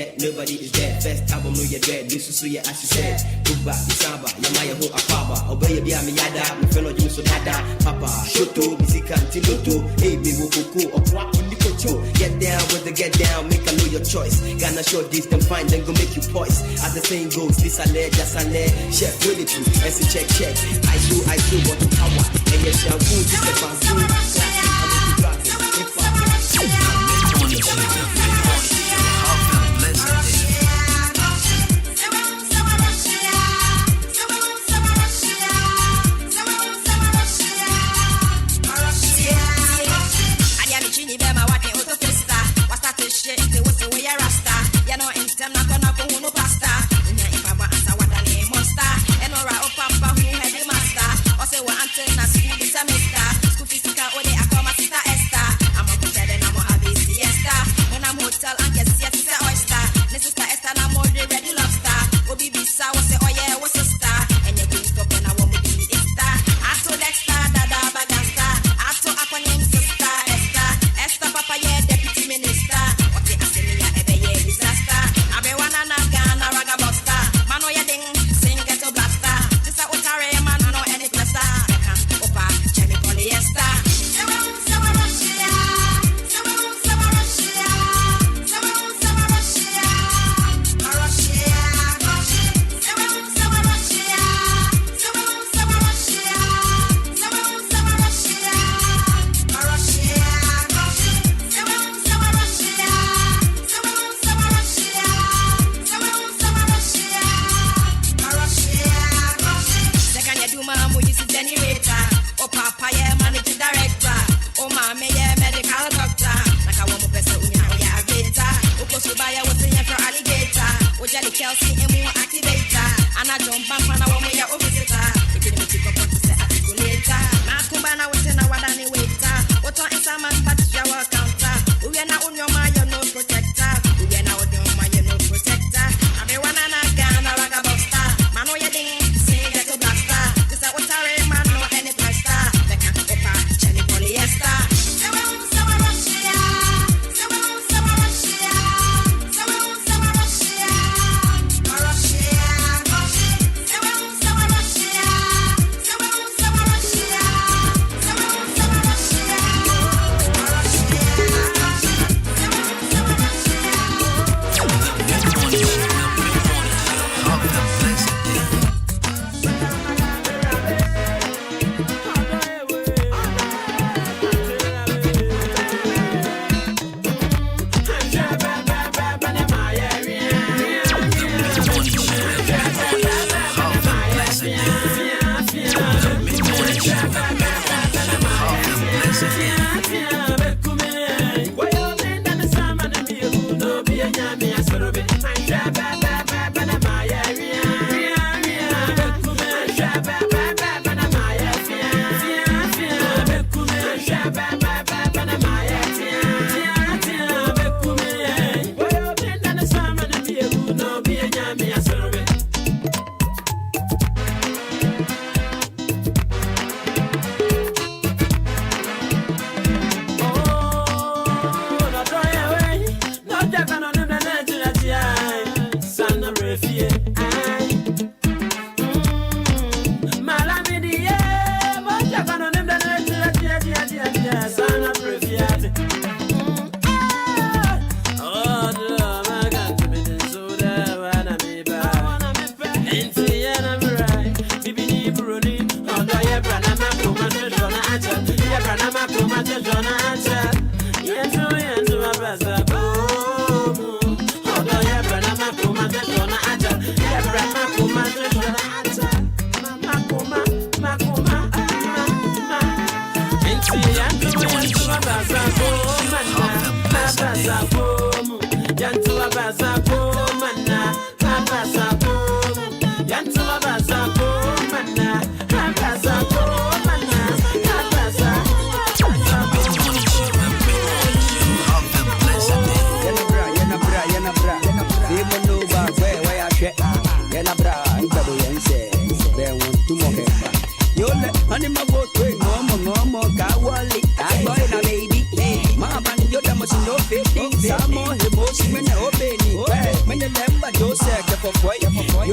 dead, nobody is dead. First album, no you're dead. This is so yeah, as you said. Buba, Isaba, Yamaya ho Akaba. Obey be a miyada, me fellow Jim so dada. Papa, Shoto, Bisika, Tiloto. Hey, me Woko, or Kwap, Nikocho. Get down with the get down, make a know your choice. Gonna show this, then find, then go make you poise. As the saying goes, this a lay, just a lay. Chef, with it, as a check. I do, what to power. And yes, I'm good, this is a fancy.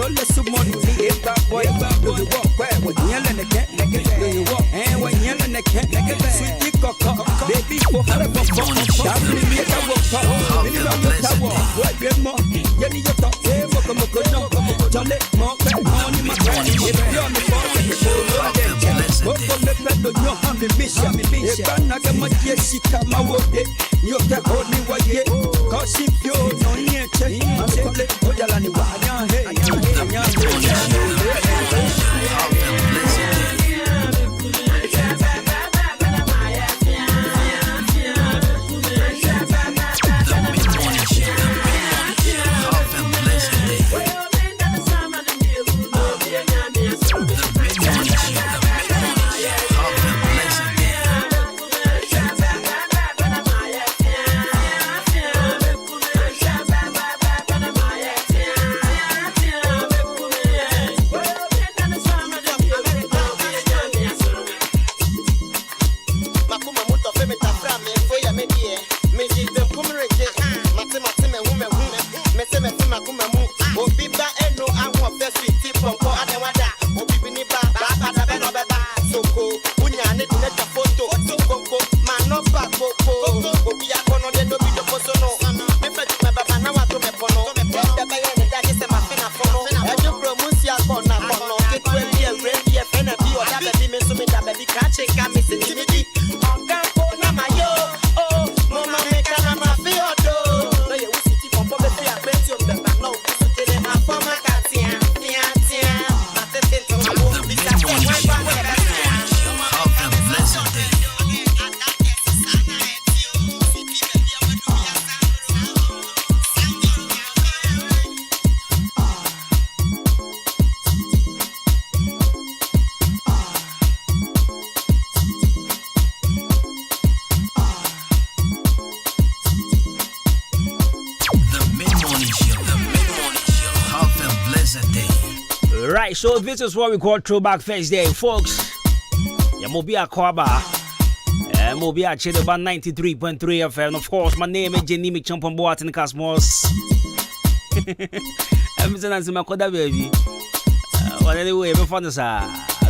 You're less money, boy. Do you walk where? When you're in the cat, do you walk? And when you're in the cat, sweet cock, baby, for her, shall we make a walk? Minimum tower, what get more? Get your top, say, welcome, Jolly, more, money, my friend. If you're on the phone, go for the pedal, you're having mission. If I'm not a much, yes, she come out. You can hold me what yet, cause if you're no near change, I'm simply Ojalani Right, so this is what we call Throwback Thursday, folks. Yeah, Mobia Kwaba. Mobia Chedeba 93.3 FM. Of course, my name is Jenny Champon Boat in the Cosmos. I'm saying my coda baby. But anyway, before this,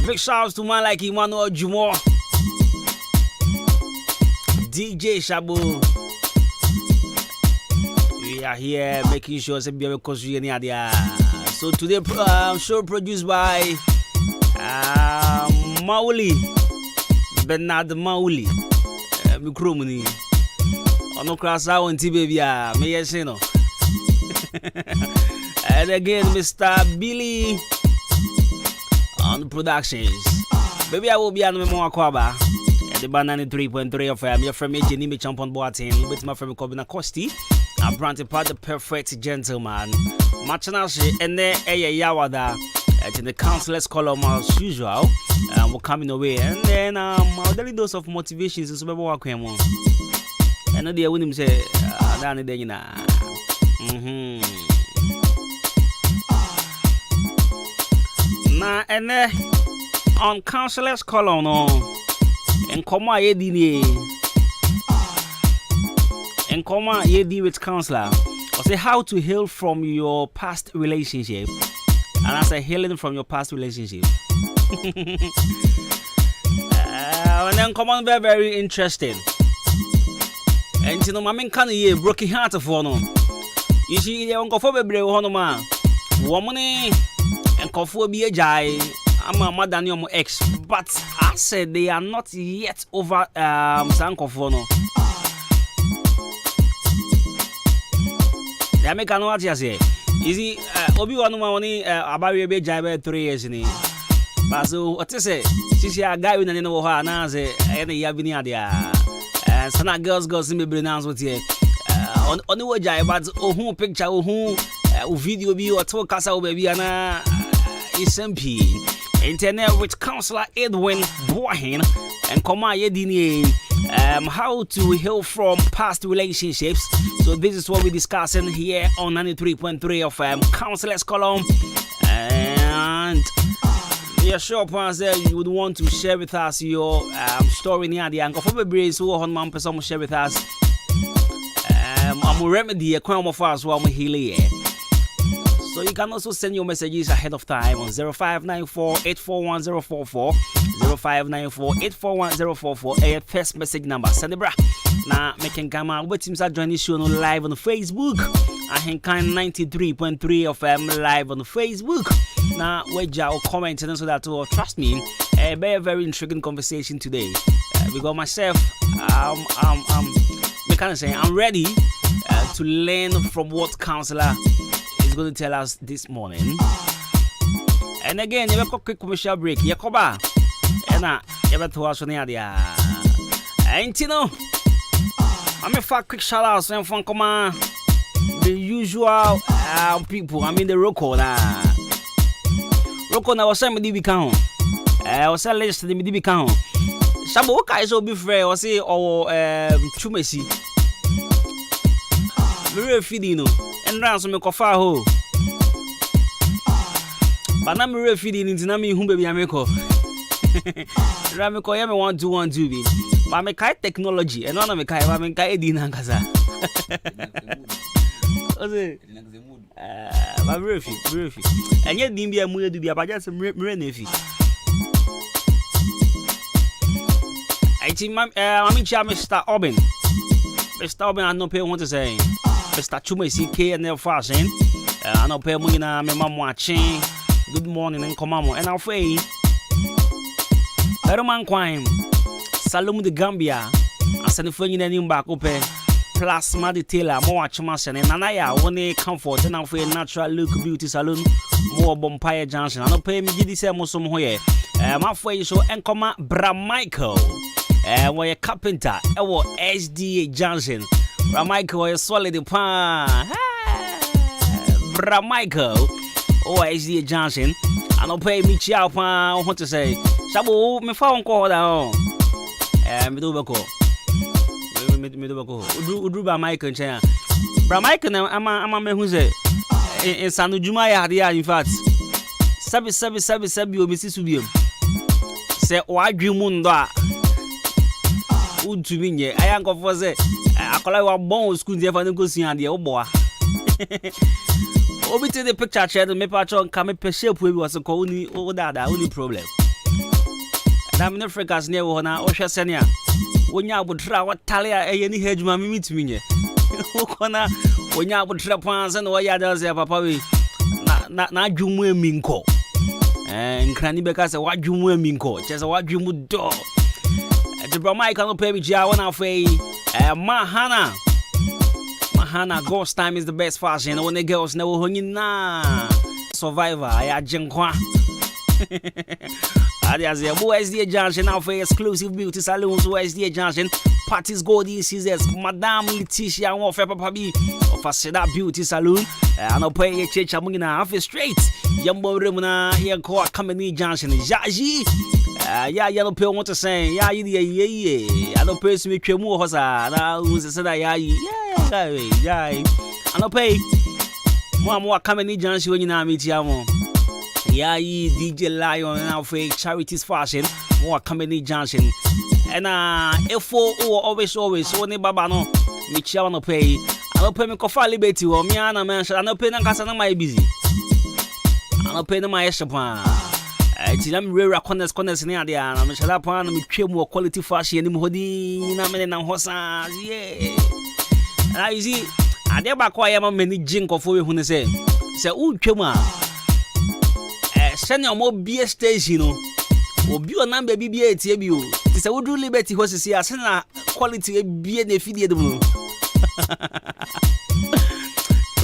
big shouts to man like Adwuma-Adwuma, DJ Shabu. We are here making sure that we because we are there. So today, show produced by Mauli Bernard Mauli. Mikromuni. Ono krasa on baby me yes no. And again, Mr. Billy on productions. Baby, I will be on Memo Akwaba. The Banana 3.3 of your friend Jenny Champon Boatin with my friend Kobina Costi. I'm Branty Part the perfect gentleman. Machanashi and then Yawada in the counselor's column as usual. We're coming away. And then our daily dose of motivation is super walk him on. And the when him say Danny Dana. Now and then on counselor's column and come on and come on with counselor. I say how to heal from your past relationship. And I say healing from your past relationship. And then come on, very, very interesting. And you know, my man can't hear broken heart of one. You see, the uncle for baby, one man, woman, and coffee be a jai. I'm a mother your ex, but I said they are not yet over Sanko Fono. They make an what you say. Easy, Obi-Wan money about a bit jai 3 years in it. But so what is it? She's a guy with an know her now, say, any Yabini there. And some girls go see me pronounce with you. On the way, but who picture who video be or talk us out baby and SMP. Internet with counselor Edwin Boahin and Koma Yedini. How to heal from past relationships. So this is what we're discussing here on 93.3 of Counselor's Column. And yeah, sure, Pastor, you would want to share with us your story near the anchor for the breeze who on one person share with us. I'm a remedy a crime of us while we're here. So you can also send your messages ahead of time on 0594-841-044, 0594-841-044, first message number. Send it, bra. Now, making Gama, what teams are joining the show live on Facebook. Ahenkan 93.3 FM live on Facebook. Now, where y'all comment and so that trust me, a very, very intriguing conversation today. Because myself, I'm ready to learn from what counselor is going to tell us this morning. And again, you have a quick commercial break. Yakoba, and I ever to us on the idea. And you know, I'm a quick shout out from Koma, the usual people. I mean, the Roko na. Roko na was saying me count. I was saying list the me count. Shabo kai so be free or say or chumesi. Me feeding no. And round so me kofa ho. But na me feeding into na me hu baby ameko. Rameko ya me 1 2 be. But me kai technology and one me kai ba me kai edi na kasa. Ose. Ba refi. Enye dim bia mu edu bia ba just me na efi. I think Mr. Obin. Mr. Obin, I don't pay what to say. Mr. Chuma CK and their fashion. I don't pay money na me mom watching. Good morning and come on. And I'll say, Herman Quine, Salum de Gambia. I send the phone in back open. Plasma detailer, more watch and Anaya, one comfort and I'll say natural look beauty salon. More Bompire Johnson. I don't pay me this some way. My face so and come Bra Michael. Where a carpenter, SDA Johnson. Bra Michael is solid pan. Bra Michael, SDA Johnson. I don't pay me chow pan. What to say? Shabu, me phone call down. Me do bako. Udru Bra Michael. Bra Michael, I'm a man who's in Sanu Jumaya. In fact, Sabi, or Mrs. Subium. Say, why do you moon that? To me, I am going for say, I call our bone school there for the go see and the old boy. Over to the picture chat and me patron come a ship with was a only problem. And I'm in Africa's near Wana Osha Senia. When you would try what Talia any hedge mammy meets me. When you would trap pants and why others have a papa. Not Jumu Minko. And Cranny Becca, what Jumu Minko, just what you would do. The Brahmai cannot pay me Jawan of a Mahana ghost time is the best fashion. When the girls know who na survivor, I had Jenkwa. Adias, SDA Junction now for exclusive beauty salons, SDA Junction. Parties go this seasons, Madame Letitia won't fair papi of a Seda beauty saloon. And I'll pay a church among in a half straight. Yumbo Remuna, here call Company Junction, Jaji. Yeah, yellow pill want to say, yeah, I don't pay me Chemu Hosa, now who's a Seda, yeah, I don't pay more Company Junction when you know meet Yamo. Yeah, DJ Lion and our fake charities fashion, more Company Junction. And if always, only Babano, Michelle no pay. I don't pay me Kofa Liberty or Miana Mansion, I don't pay Nankasana my busy. I don't pay my Eshapan. I'm rare corners in the idea, and I'm shut up on me more quality fashion in Hodi, Namen and Hosa. Yeah, I see. I never quite am a many jink of you when they say, Chuma. Send your more beer station, or be a number BBA TBU. It's a wood liberty horses here, send a quality beer the feed.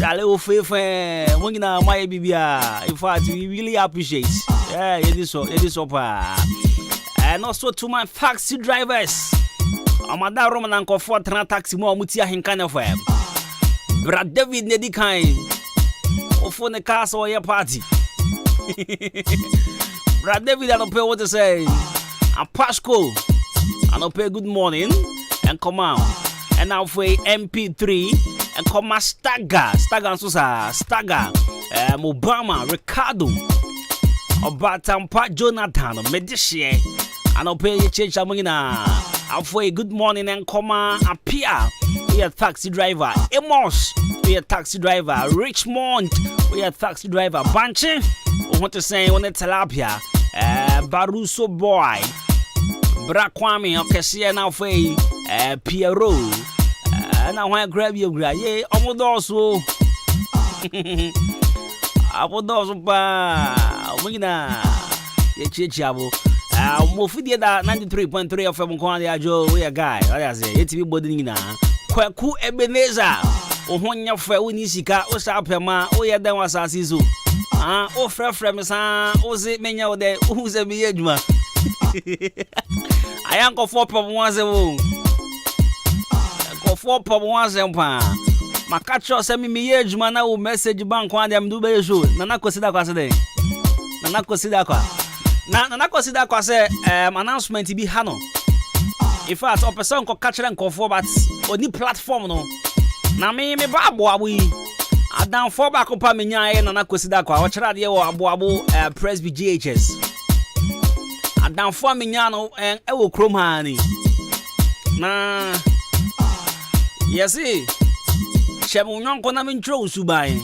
A little favor, when you know my BBA. In fact, we really appreciate. Yeah, it is so. And also to my taxi drivers. I'm a da Roman uncle for taxi more Mutia Ahenkan FM. Brad David Nedikain. Or for the castle or your party. Brad David, I don't pay what to say. I'm Pasco. I don't pay good morning and come out. And now for MP3 and come out Stagger and Susa, Stagger, Obama, Ricardo, Obatampa, Jonathan, Medici. I don't pay a change. I'll for good morning and come out appear. we are taxi driver. Amos, we are taxi driver. Richmond, we are taxi driver. Banche, we want to say on the tilapia. Baruso boy. Brakwame, okay, see now for Pierrot. Now I grab you, yeah, almost also. I would also buy winner. Chichabo. Mofidia 93.3 of Mkwani Joe, we a guy. I say, it's be boarding now. Kwaku Ebenezer. Ohonya fe unisika osapema oye dan wasasizo. O frefre me san o se menya o de o se me adwuma. Ayanko 4.1 wo. Ko 4.1 pa. Makacho se me adwuma na o message bank kwa dem do be show. Nana kosida kwa se de. Nana kosida kwa. Na consider kwa say announcement bi ha no. In fact, o person ko catch them for but oni platform no. Na me ba aboabo yi. Adan for back up me nya na consider kwa o kira de wo aboabo Presby GHS. Adan for me nya no e wo krom ha ni. Na yesi. Shemu nyon na me ntro usuban.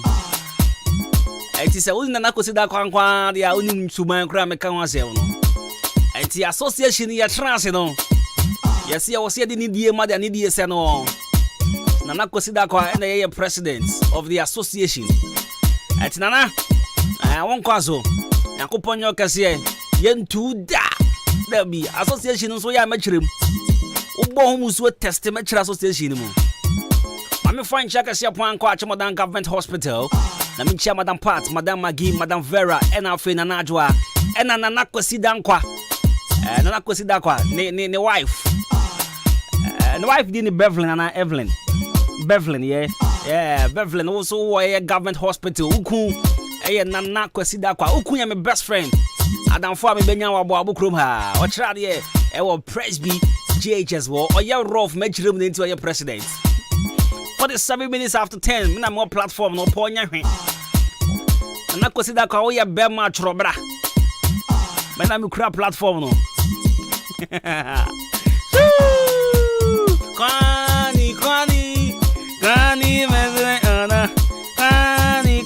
Eti se woni na consider kwa dia oni suban kra me kan wase no. Eti association ya trans no. Yes ya wose de ni die ma de ni die se no. Na consider kwa na ye president of the association. Eti nana won kwazo. Yakoponyo kase ye ntu da. Da bi association so ya machirem. Ubo hu so test machira association mu. Mami find check kase pon kwa Adwuma Government Hospital. Na mi chia Madam Pat, Madam Maggie, Madam Vera, ena fe na Najwa, ena nana kwasida nkwa. Nana kwasida kwa ne wife. Ne wife di ni Beverly na Evelyn. Beverly yeah, Beverly also wo government hospital. Uku nana kwasida kwa. Uku ya my best friend. Adamfo a me benya wa bo abokrom ha. O kira de e wo Presby GHS wo. O ye rough mechirem ne nti o ye president. 47 minutes after 10, me na more platform no ponya hwe. Na consider kwa we be ma chorobra. Me na me kura platform no. Kwani mezwe ana. Kwani.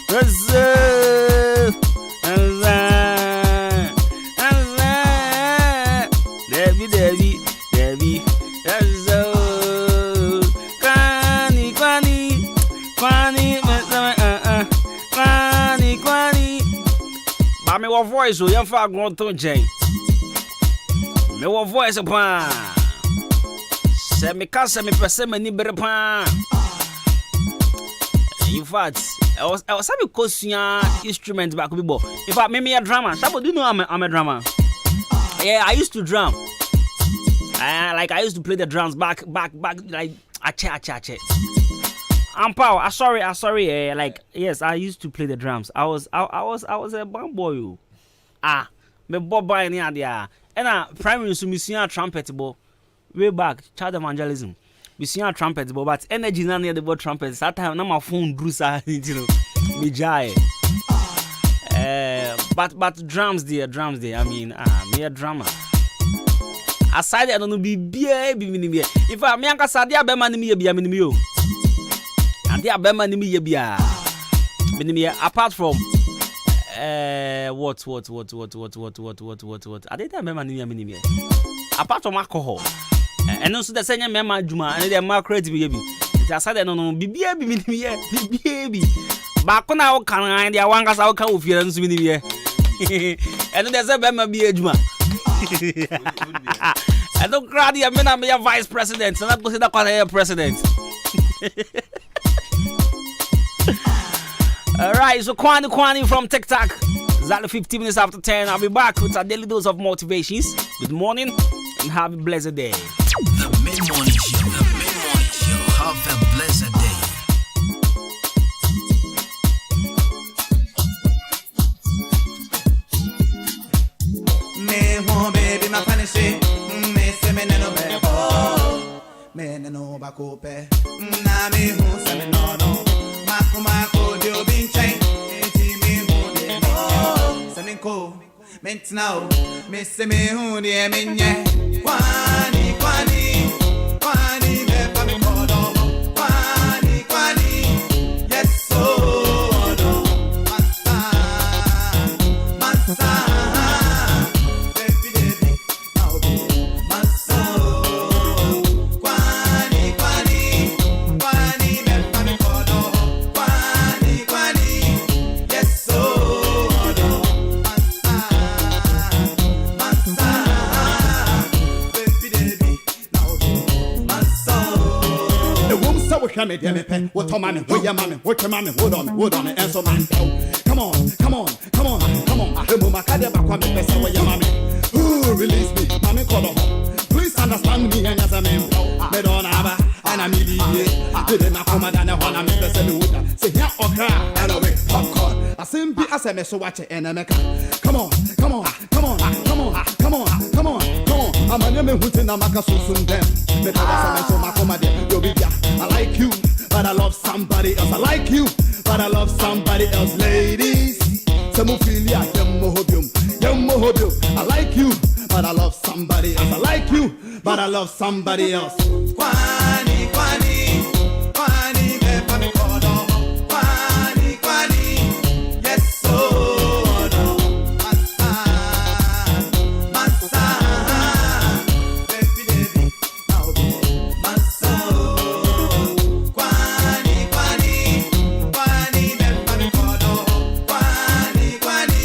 Reserve. Debbie. Me wa voice o yan fa agon ton jen. Me wa voice pa. Se me ka se me pese mani bere pa. In fact, I was having kosuya instrument back bi bo. In fact, me a drama. Sabo do you know I'm a drama. Yeah, I used to drum. Like I used to play the drums back like ache. I'm sorry. Like yes, I used to play the drums. I was a band boy. Me boy ni adia. And primary so mission trumpet bo. Way back child evangelism. Mission trumpet bo, but energy na near the board trumpet. That time na my phone drusa, you know. Me jai. But drums there. I mean, me a drummer. Aside I don't know be me. If I me anka sadia be man me bia me yo. And they are be man me bia. Me apart from what? Are they there be man me? Apart from alcohol. And also the same me Adwuma and they ma create be. It aside no bibia bi me bi. Ba ko na o kan dia wanka sa o kan ofie nso me bi. And there's a be ma bi Adwuma. I don't cry here, I'm a vice president. And I'm going to say president. Alright, so Kwani from TikTok. Exactly 15 minutes after 10. I'll be back with a daily dose of motivations. Good morning and have a blessed day. The mid-morning show. Have a blessed day. Baby, my funny shit. Me se me no be oh. Me no ba kope. Na me hu se me no. Mako dio binchen. Eti me hu de me. Se me ko. Ment now. Me se me hu de me nye. Kwani me pa can me dear me pen. What on mommy, where your mommy, what your mommy, hold on it, and so man. Come on. I move my car back on me, best where your mommy. Ooh, release me, mommy call home. Please understand me and as a man. Me don't have and I'm idiot. Didn't I come down and I'm in the wood. Say yeah, okay, and away, popcorn. I simply as I so watch it and I make come on. I'm a name who's in a maca soon them. I like you, but I love somebody else. I like you, but I love somebody else, ladies. Samophilia, I like you, but I love somebody else. I like you, but I love somebody else. Kwani, me pa me kodo. Kwani, yes so no. Massa, baby, now massa. Kwani, me pa me kodo. Kwani,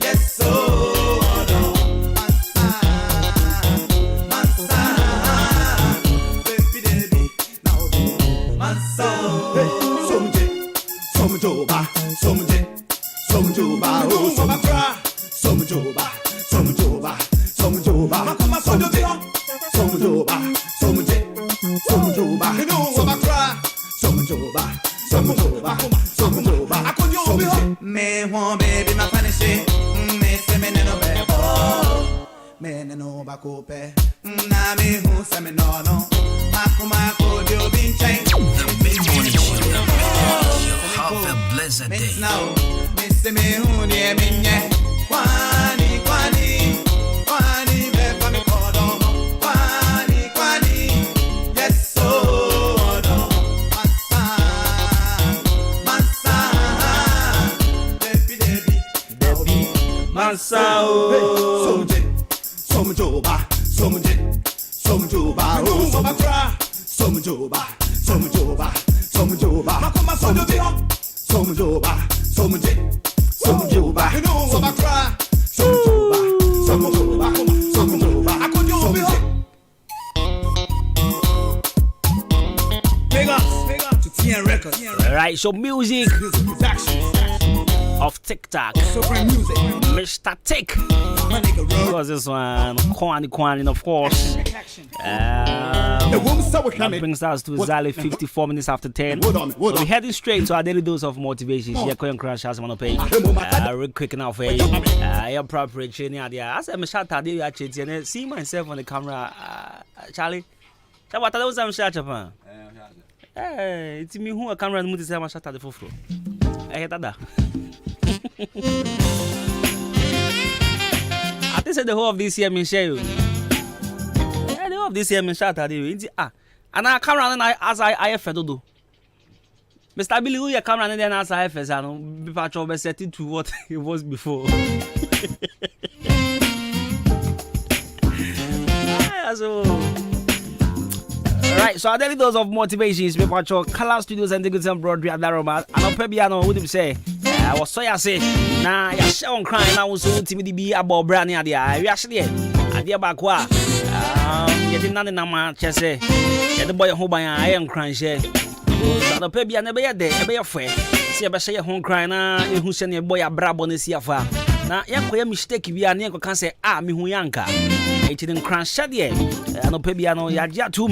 yes so no. Me want baby my punish me say me no be me no ba cope na me who say me no makuma ko dio bin chain. The Main Morning Show. Have a blessed day. Now me say me who near me nye kwani me pa me kodo kwani yes so no massa baby Mansao. Somjoba, to TN Records. Right, so music of TikTok, Music. Mr. Tick. Because this one, Kwani, of course. That brings us to exactly 54 minutes after 10. We're heading straight to our daily dose of motivation. Here, Koyan Crash has one pay. Real quick now for you. I'm proper training idea. As I'm shot at the actually, and see myself on the camera. Charlie, what I was I'm shot upon. Hey, it's me who a camera and say I'm shot at the full floor. I hate that. I think the whole of this year, Michelle. The whole of this year, Michelle. And I come around and I do. Mr. Billy, who you come around and then as I first, I don't be part of setting to what it was before. Right, so our daily dose of motivation is paper Color Studios and the good embroidery at Daroma. And I'll probably know what you say. I was so ya say, nah, ya show crying. I was so timid to be about brand new idea. I actually, I dear back wa. You didn't know the number, just say, the boy who by I am crying. But the baby, I never had there, a fair. See a bashay home crying, who send your boy a brabon is here for. Now, young mistake we are near can say, me who yanka. It didn't crash shut yet. And no baby, I know ya too.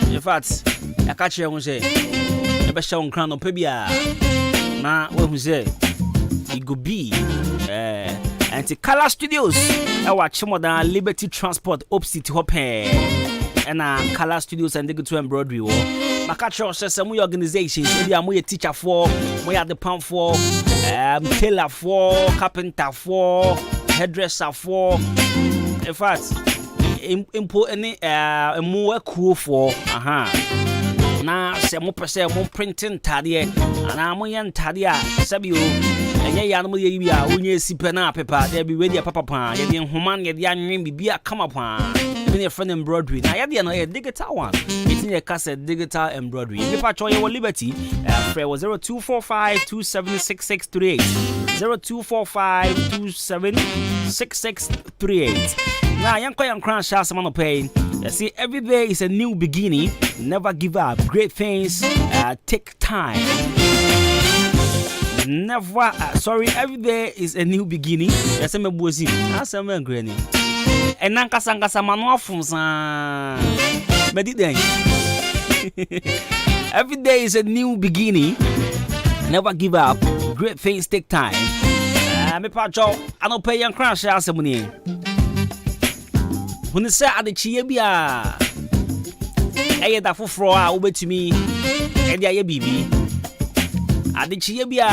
In fact, I catch you and say, a bashay on crown of Pebia. Now, what we say, it could be and the Color Studios. I watch more than Liberty Transport, Opposite Hope, and Color Studios and the good to embroidery. Makacho says some organizations, maybe I'm a teacher for, we are the pump for, tailor for, carpenter for, hairdresser for. In fact, important more cool for, na se mo pese mo printing tade ana mo yan tade a sabio enye ya no mo ye bia onye sipe na pepa de bi we dia papa pa ye de homan ye de anwen bibia kama pa even your friend embroidery na ye de no ye digital one it's in your cassette digital embroidery if I show you liberty free was 0245276638 0245276638 Now, young crash has someone paying. You see, every day is a new beginning. Never give up. Great things take time. Never, every day is a new beginning. Yes, I'm a bossy. I'm a granny. And Nankasanga Manoa from Medidang. Every day is a new beginning. Never give up. Great things take time. Me pacho, I don't pay young crash as a money. When they say at the Chiabia, I had a full floor over to me, and the baby. At the Chiabia,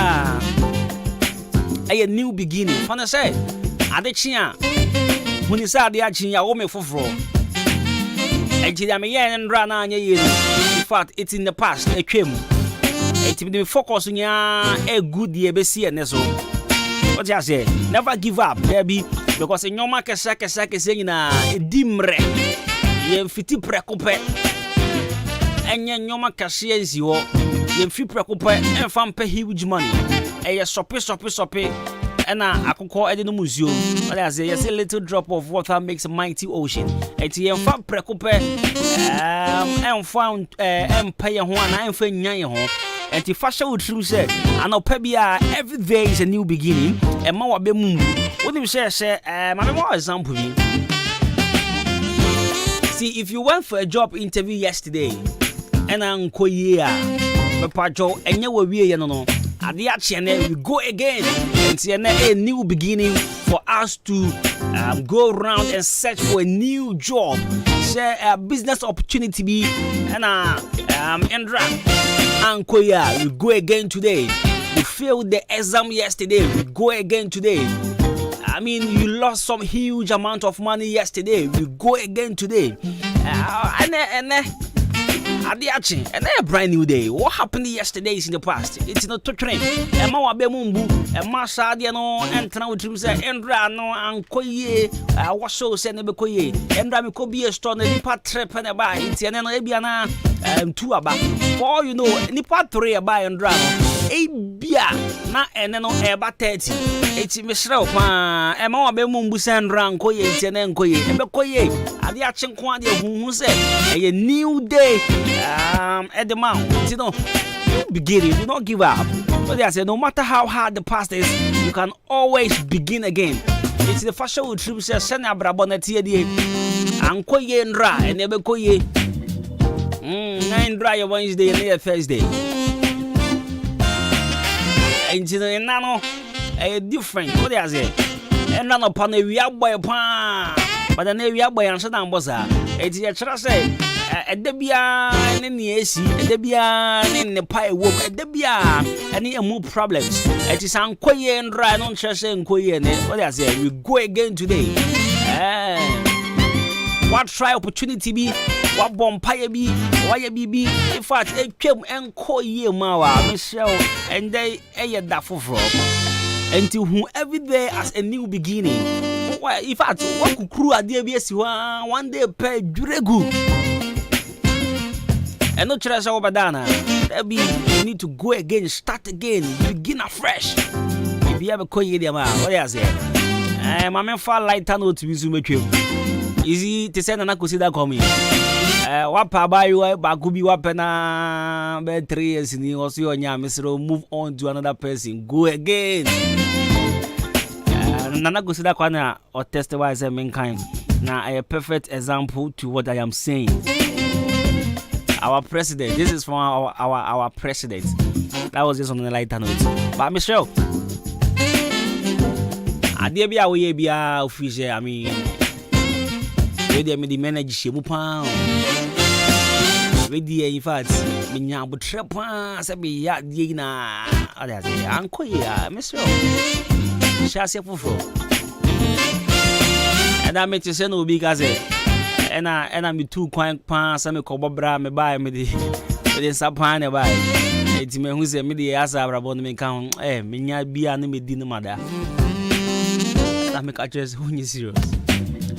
a new beginning. When I say at the Chia, when you saw the action, I owe me for floor. And Chiamia and Rana, in fact, it's in the past, a came. It will be focused on a good year, BC and so. What I say, never give up, baby. Because in your market, Saka saying a dimre, ye fiti precope, and your market shares you, ye free precope, and fan pay huge money. A soppy, and I could call it in the museum. But I say, a little drop of water makes a mighty ocean. A tea and fan precope, and found empire one, and for Nyan. And the fashion would true say, I know Pebia every day is a new beginning, and more be moon. What do you say, my more example? See, if you went for a job interview yesterday, and Uncle Papajo, and you were we no, at the action, we go again, and see a new beginning for us to go around and search for a new job, share a business opportunity be, and Ankoya, we go again today. You failed the exam yesterday, we go again today. I mean, you lost some huge amount of money yesterday, we go again today. And a brand new day. What happened yesterday is in the past. It's not to train. And my Bemumbu, and Massa Diano, and Tranutrim said, Endra no Ankoye, I was so send a Bekoye, and Ramikobi a stone, and Nipa trap and a buy, it's an Arabiana, and two about. For you know, Nipa 3 a buy and drama. A beer, not and no eba 30. It's Michelle, and my Bemumbu San Rankoye, it's an Enkoye, and Bekoye, and the action quantity who said, a new day. At the mount, you know, beginning, do not give up. But I said, no matter how hard the past is, you can always begin again. It's the fashion with troops, send a Brabonati, and Koye and dry, and never Koye. 9 dry Wednesday and Thursday. And you know, Nano, a different, what I say, and none upon a real boy, but an area boy and Saddam Bossa. It's a trust. A debia and the AC, a debia and the pie whoop, a debia and more problems. It is Ankoye and dry on church and Koye. What I say, we go again today. What try opportunity be, what bonfire be, why a BB, in fact, a came and Koye Mawa, Michelle, and they a daffo frog. Until whom every day as a new beginning. Why, in fact, what could crew at DBS one day pay Duregu? And not trash over Badana. That be you need to go again, start again, begin afresh. If you have a coy, what I say? My man far light tunnel to resume. Easy to send an acusida coming. What buy you Bakubi Wapena bed 3 years in the Osio and Yamisro, move on to another person. Go again. Nana Gusida Kwana or testify as a mankind. Now a perfect example to what I am saying. Our president, this is from our president. That was just on the lighter note. But Michelle, I dare be away be official. I mean, they made the manager Shimupan. Ready, in fact, Minya but trepa, Sabi Yadina, Uncle, Michelle, Shassia Fufo. And I met you send no big as it. And I'm too quiet pants, I'm a cobra, me buy me the sapana by. It's me who said me the asa about me count, me be an me dinner mother. I make a just who is serious.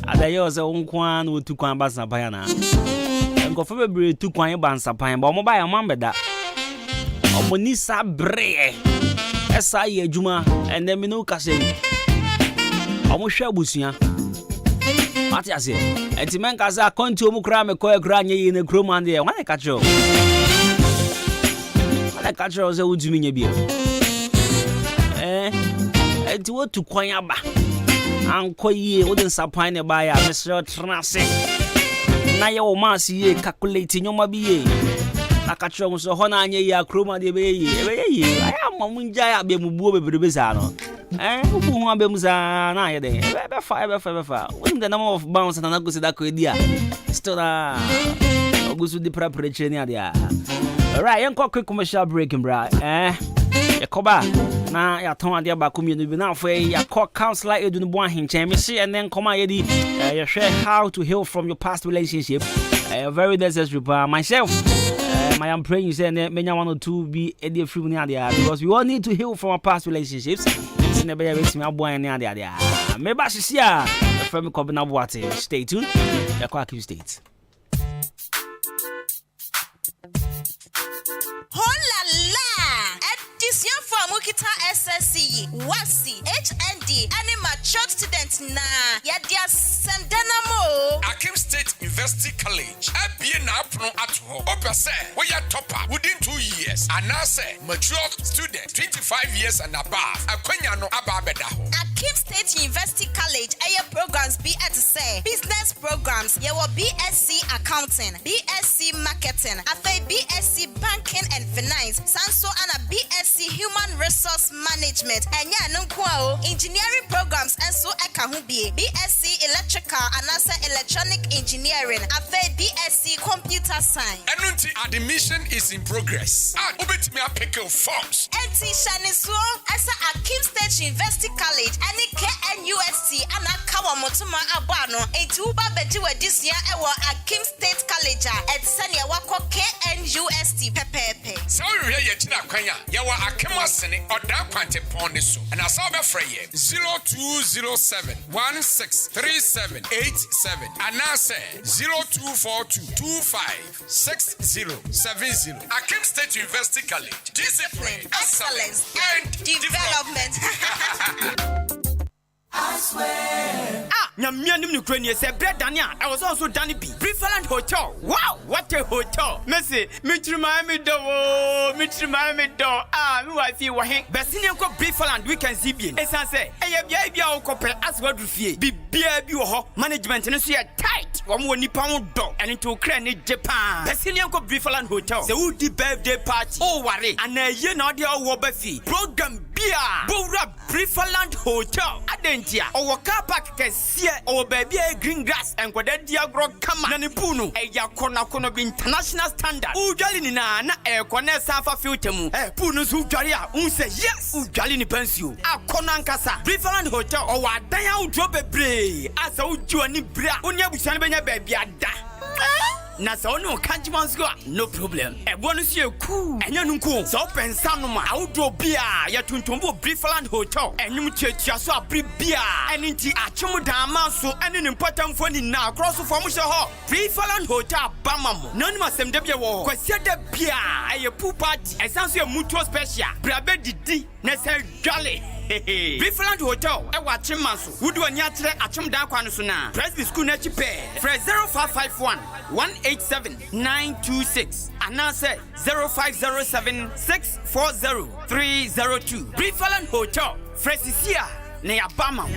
Ada yours own kwan with 2 kwan bansa payana. And go for every 2 kwan bansa pine, but mobile mamma that. Omonisa bre. Esa Adwuma and then me no kase. Omo hwe abusia. What you say? And the man has a contour mukram, a coy granny in a chrome and there. What I catch you? What I catch you as a wood to me, beer. And to what to Quayaba? Uncle ye wouldn't suppine by a Mr. Transit. Now your massy calculating your mabie. I catch you so honor ye, chroma de bay. I am a winjaya be moved with the bizarre. Who want Bemza? Nay, they ever fire. When the number of bounce and I go to that idea. Still, goes with the preparation. Right, young quick commercial breaking, right? Yakoba. Now, your tongue, dear Bakumi, you now for your court counselor, you do one him, and then come out, you share how to heal from your past relationship. Very necessary for myself. I am praying you say many one or two be a dear free because we all need to heal from our past relationships. It's never makes me a boy and there. Maybe I should see a firm copy of what stay tuned. The Quacky States. Addition for Mukita SSC, WASI, HND, Anima Church students na Yadia Sandanamo. Akim State University College. Abie na apno at home. Opese, we are topper within 2 years. And now say mature student 25 years and above. Akwenya no ababeda ho. Akim State University College aya programs be at say business programs. Yawa BSc Accounting, BSc Marketing, afa BSc Banking and Finance, Sanso and a BSc Human Resource Management, and ya nunkwao engineering programs and so ekahubie BSc Electrical and also Electronic Engineering, afa BSc Computer Science. Enunti admission is in progress. Ubit me a pick of forms. NT Shaniso as Akim State University College and KNUST and Kawamotuma Abano into Babejiwa this year Akim State College at Sanya Wako KNUST Pepe. So we hear Yatina Kwanya, Yawa Akema Sene or Dark Quante Pondiso, and I saw the Frey 0207 163787 and now say 0242 256070. Akim State University College, discipline, excellence, and development. I swear. Nyamianim Ukraine said bread Dania. I was also Danny B. Preferland Hotel. Wow, what a hotel. Messi, Mitri Miami do. Who I feel wahin. Bessinian ko Preferland weekend Zibian. Esanse, Ayabia Cope as what fee. Be beer management and see a tight. One more Nippon dog and into Ukraine, Japan. Bessinian ko Preferland Hotel. The Woody birthday party. Oh, worry. And a year not the Wabafi. Program beer. Bora Preferland Hotel. Adentia. Our car park can see our baby green grass and what that diagro come Nanipunu. A yakona be international standard. Ujalini na kone safa filtemu. Punus Ujaria. Unse yes. Ujalini pensu. A konankasa. Preferland Hotel. Or what daya drop a bray. As a ujuani bra. Unya busanbenya baby ada. Nasa ono kanjimansko no problem. Bonus you cool. And you know so pensanuma. Outdoor beer. Ya tuntumbo Preferland Hotel. And you church so pre beer. And inti achumu damaso and an important phone in now cross from Mushaho. Preferland Hotel Bamamo. None must send the war. Question the beer. A pool party. Essentially mutual special. Brabe di Nessa Jolly. Preferland Hotel. I watch him maso. Would do a nyatre achum da kwanusuna. Press the school net pay. Press 0551 187-926 and now say 0507-640-302. Preferland Hotel, Fresisia, near Bama.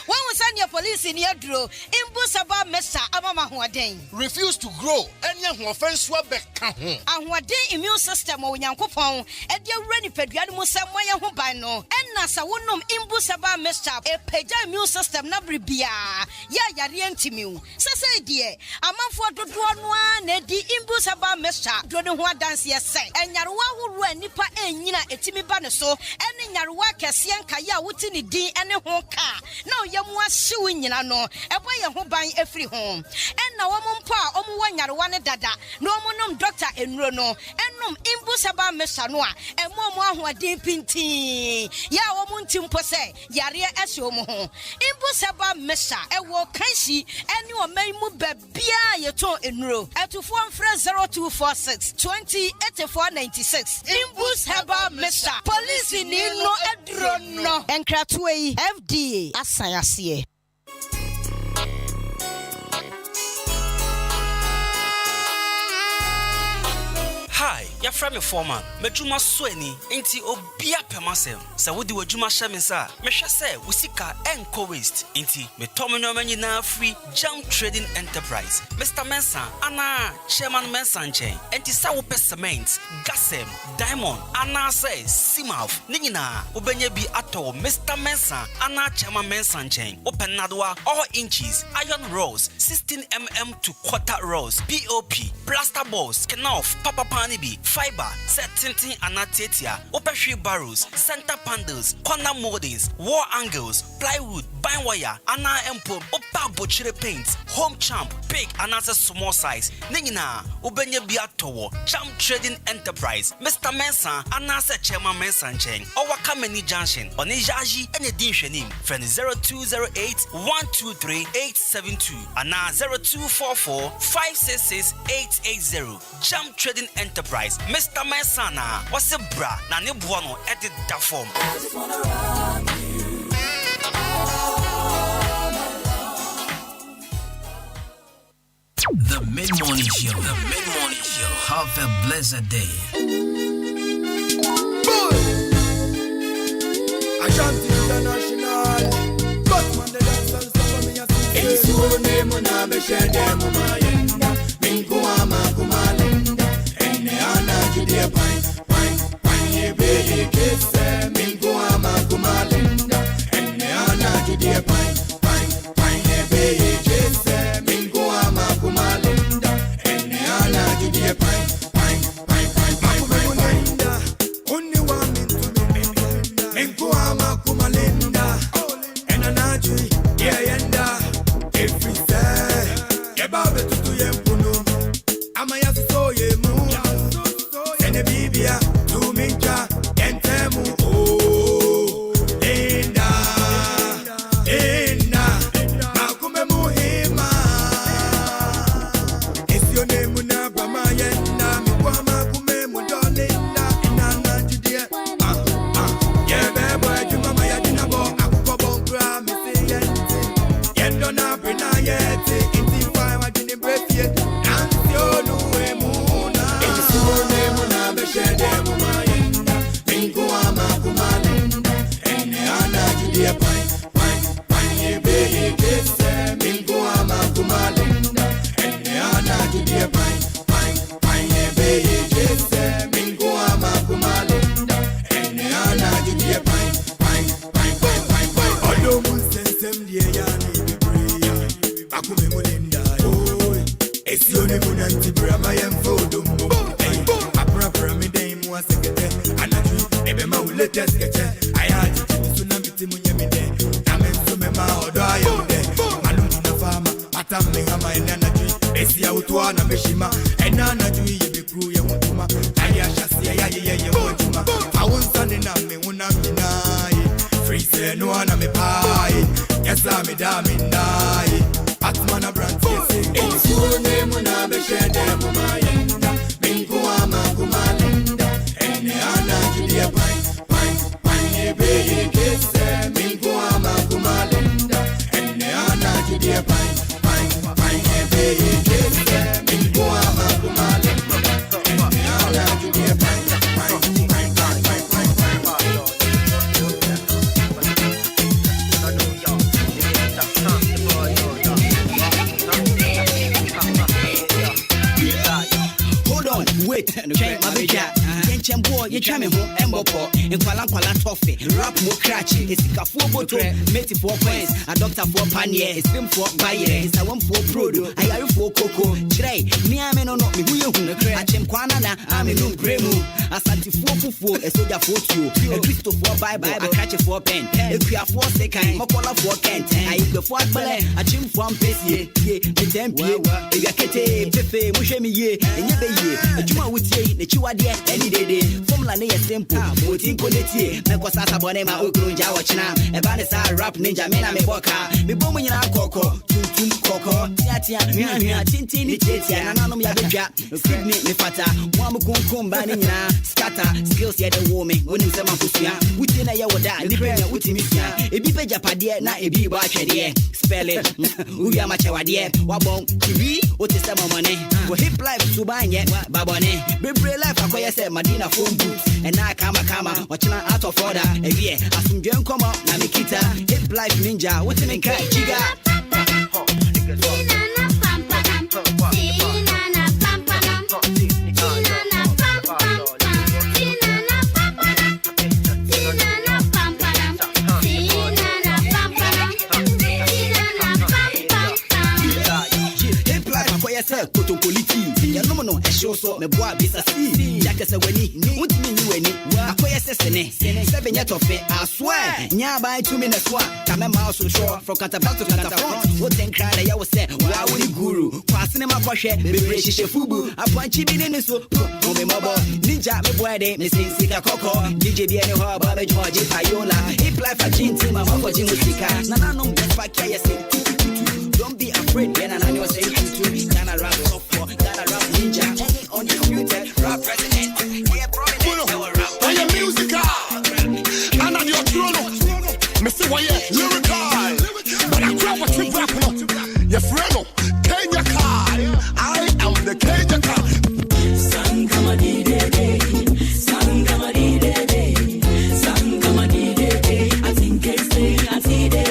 When we send your police in your draw, Imbusaba Mesa Amama Huaden. Refuse to grow, and young offense swabek. And what day immune system or Yankopon, and your ready pediamus somewhere who by no, and Nasa wonum Imbusaba Mesa, a peja immune system nabri bia, ya rientimu. Sasa dear, a man for the one, Neddy Imbusaba Mesa, Dronua dance yes, and Yarwa who run Nipa and Nina etimi banaso, and in Yarwa Cassian Kaya Wutini D and a home car. No, Yamwa suing no, a way who buy every home. And now pa one Yarwana dada, no monum doctor and Rono, and num Imbusaba Mesanoa, and Momo who are deep pinti. Ya woman timpose, Yaria Esomo. Imbusaba Mesa, a walk kanshi, and you may move bia yeton enuro. Etufo amfre 0246 208496. Imbus Herbal Mixture. Police ni no edrono. Enkratwe FDA asayase. Hi, you're from your foreman. Mejuma Sweni, ain't obia pemasem. Sa wudi wajuma shamisa. Mesha se, usika enko waste. Inti, me tomino meni na free jump trading enterprise. Mr. Mensa, ana, Chairman Mensa chain. Enti sa upe cement, gasem, diamond, ana se, simaf. Ningina, ubenye bi ato, Mr. Mensa, ana, Chairman Mensa chain. Open nadwa, all inches, iron rolls, 16mm to quarter rolls, POP, plaster balls, kenoff, papa pani bi, fiber, set tinting anatetia, open barrels, center panels, corner moldings, wall angles, plywood, bind wire, ana empo, opa butchery paints, home champ, big and as small size. Ningina, ubenye biatowo, Jump Trading Enterprise, Mr. Mensa, anasa Chairman Mensa Cheng, or Wakameni Junction, on Ijaji and Editioning, friend 0208 123 872, and 0244 566 880. Jump Trading Enterprise, Mr. Mensana, what's a bra, Nani Buono, edit that form. The Mid-Morning Show. The Mid-Morning Show. Have a blessed day. Ashanti International. Batman the dance and stuff for me a sing. It's your name on a beshede mumayenda. Minkuama kumalenda. Ene ana judea pine ye be kese. Minkuama kumalenda. Ene ana judea pine ye be kese. Minkuama kumalenda. Ene ana judea pine. Only one Enkuama kumalenda. Enanajui yenda. Every day Kebabe tutu yempuno. Amaya so yemu. Ene bibia tuminja entemu. Oh Linda Makume muhima. Esi onemu na bama yenda. Mikwama kume mudolinda. Inana judie Yebebo Adwuma ya dinabo. Akuko bonkra misi yenti. Yendo na brina yeti. Inti fire wajini brefie. Nansio nuwe muna. Esi onemu na beshede mumayenda. Minkuama kumalenda. Ene ana judie pine yebe kese. Minkuama kumalenda. Ene ana judie pine yebe kese. Minkuama kumalenda. Ene ana judie pine. Odo munsensem die ya ni bibria. Akume mulinda. Oh, esione munanti brama yemfodo mbo. Apra mi dei mu asekete. Anaju ebe ma ulete skete. Ayaji tsunami timunyemide. Amenso mema odo ayode. Malungu na fama. Matamne hama enanaju. Esi utwa na meshima. Enanaju yebe kru ye mutuma. Aya shasia ya ye wojuma. Awunsane na me unaminai. Freeze no ana me pie. Yes I me daminai. Atmana brand yes. It's your name na beshede mumayenda. Minkuama kumalenda. Ene ana judie pine yebe kese. Minkuama kumalenda. Ene ana judie pine yebe kese. Minkuama kumalenda. Ene ana judie pine. Hold on, wait, check my big cat. Boy, you try me home, Embopo, and Kuala Toffee, rap more cratchy, it's a full bottle, mate for points, a doctor for panier, it's been for buyer, it's a one for prodo, I are for cocoa, tray, me, I may not be who you cry, I am Kwanana, I'm in Bremu, a Santi Fufu, a soldier for you, a Christo for Bible, a catch for pen, a Quia for second, Mokola for Kent, I eat the fourth ballet, a chim from Pessie, the temple, a Yakete, Pepe, Mushemi, and Yabe, a Juma would say, the Chiwadia, any day, Formula Nia Simple, Motin Coneti, Mekosasa Bonema, Okunja, Wachina, a Banasa rap ninja, Mena Meboka, the Bomin Coco, Tum Coco, Tiatia, Tintini, Titia, and Anum Yabeja, Sydney, Nefata, Wamukum, Banina, Scatter, skills yet a woman, when you say Mafusia, Wutina Yawoda, Dipena Wutimisia, a Bipa Japadia, not a Biba Chadia, spell it, Uyama Chawadia, Wabon, TV, what is the money? For hip life to buy yet, Babone, Bibre life, I say Madina phone boots, and now Kama, watching out of order, a year, as some young come up, Namikita, hip life ninja, what's in a cat, Chiga. Kotokoliti, ya no no e show so me boa bisa si. Jake se wani, untimi ni wani. Akoye se sene, seven yet of it. I swear, nya by 2 minutes wa. Kame mouse so short from Catabato to Catafront. What then cry ya was say, wa wuni guru. Kwa cinema kwashe, bebre shishe fubu. Apwanchi binene so, no me mobo. Ninja me boy de, me sing sika koko. DJ bi any ho, babe George Payola. Hip life a jinti, my mama jingo sika. Nana no best back ya sing. Don't be afraid, then I know say to Ghana rap software, Ghana rap ninja, any undisputed rap president. Yeah, prominent rap. Why you musical? And on your throne, Mr. Why you lyrical? But I grab what you rap on. Your friend, Kenya car. I am the Kenya car. Sangama di de, Sangama di de, Sangama di de. I think I say I see de.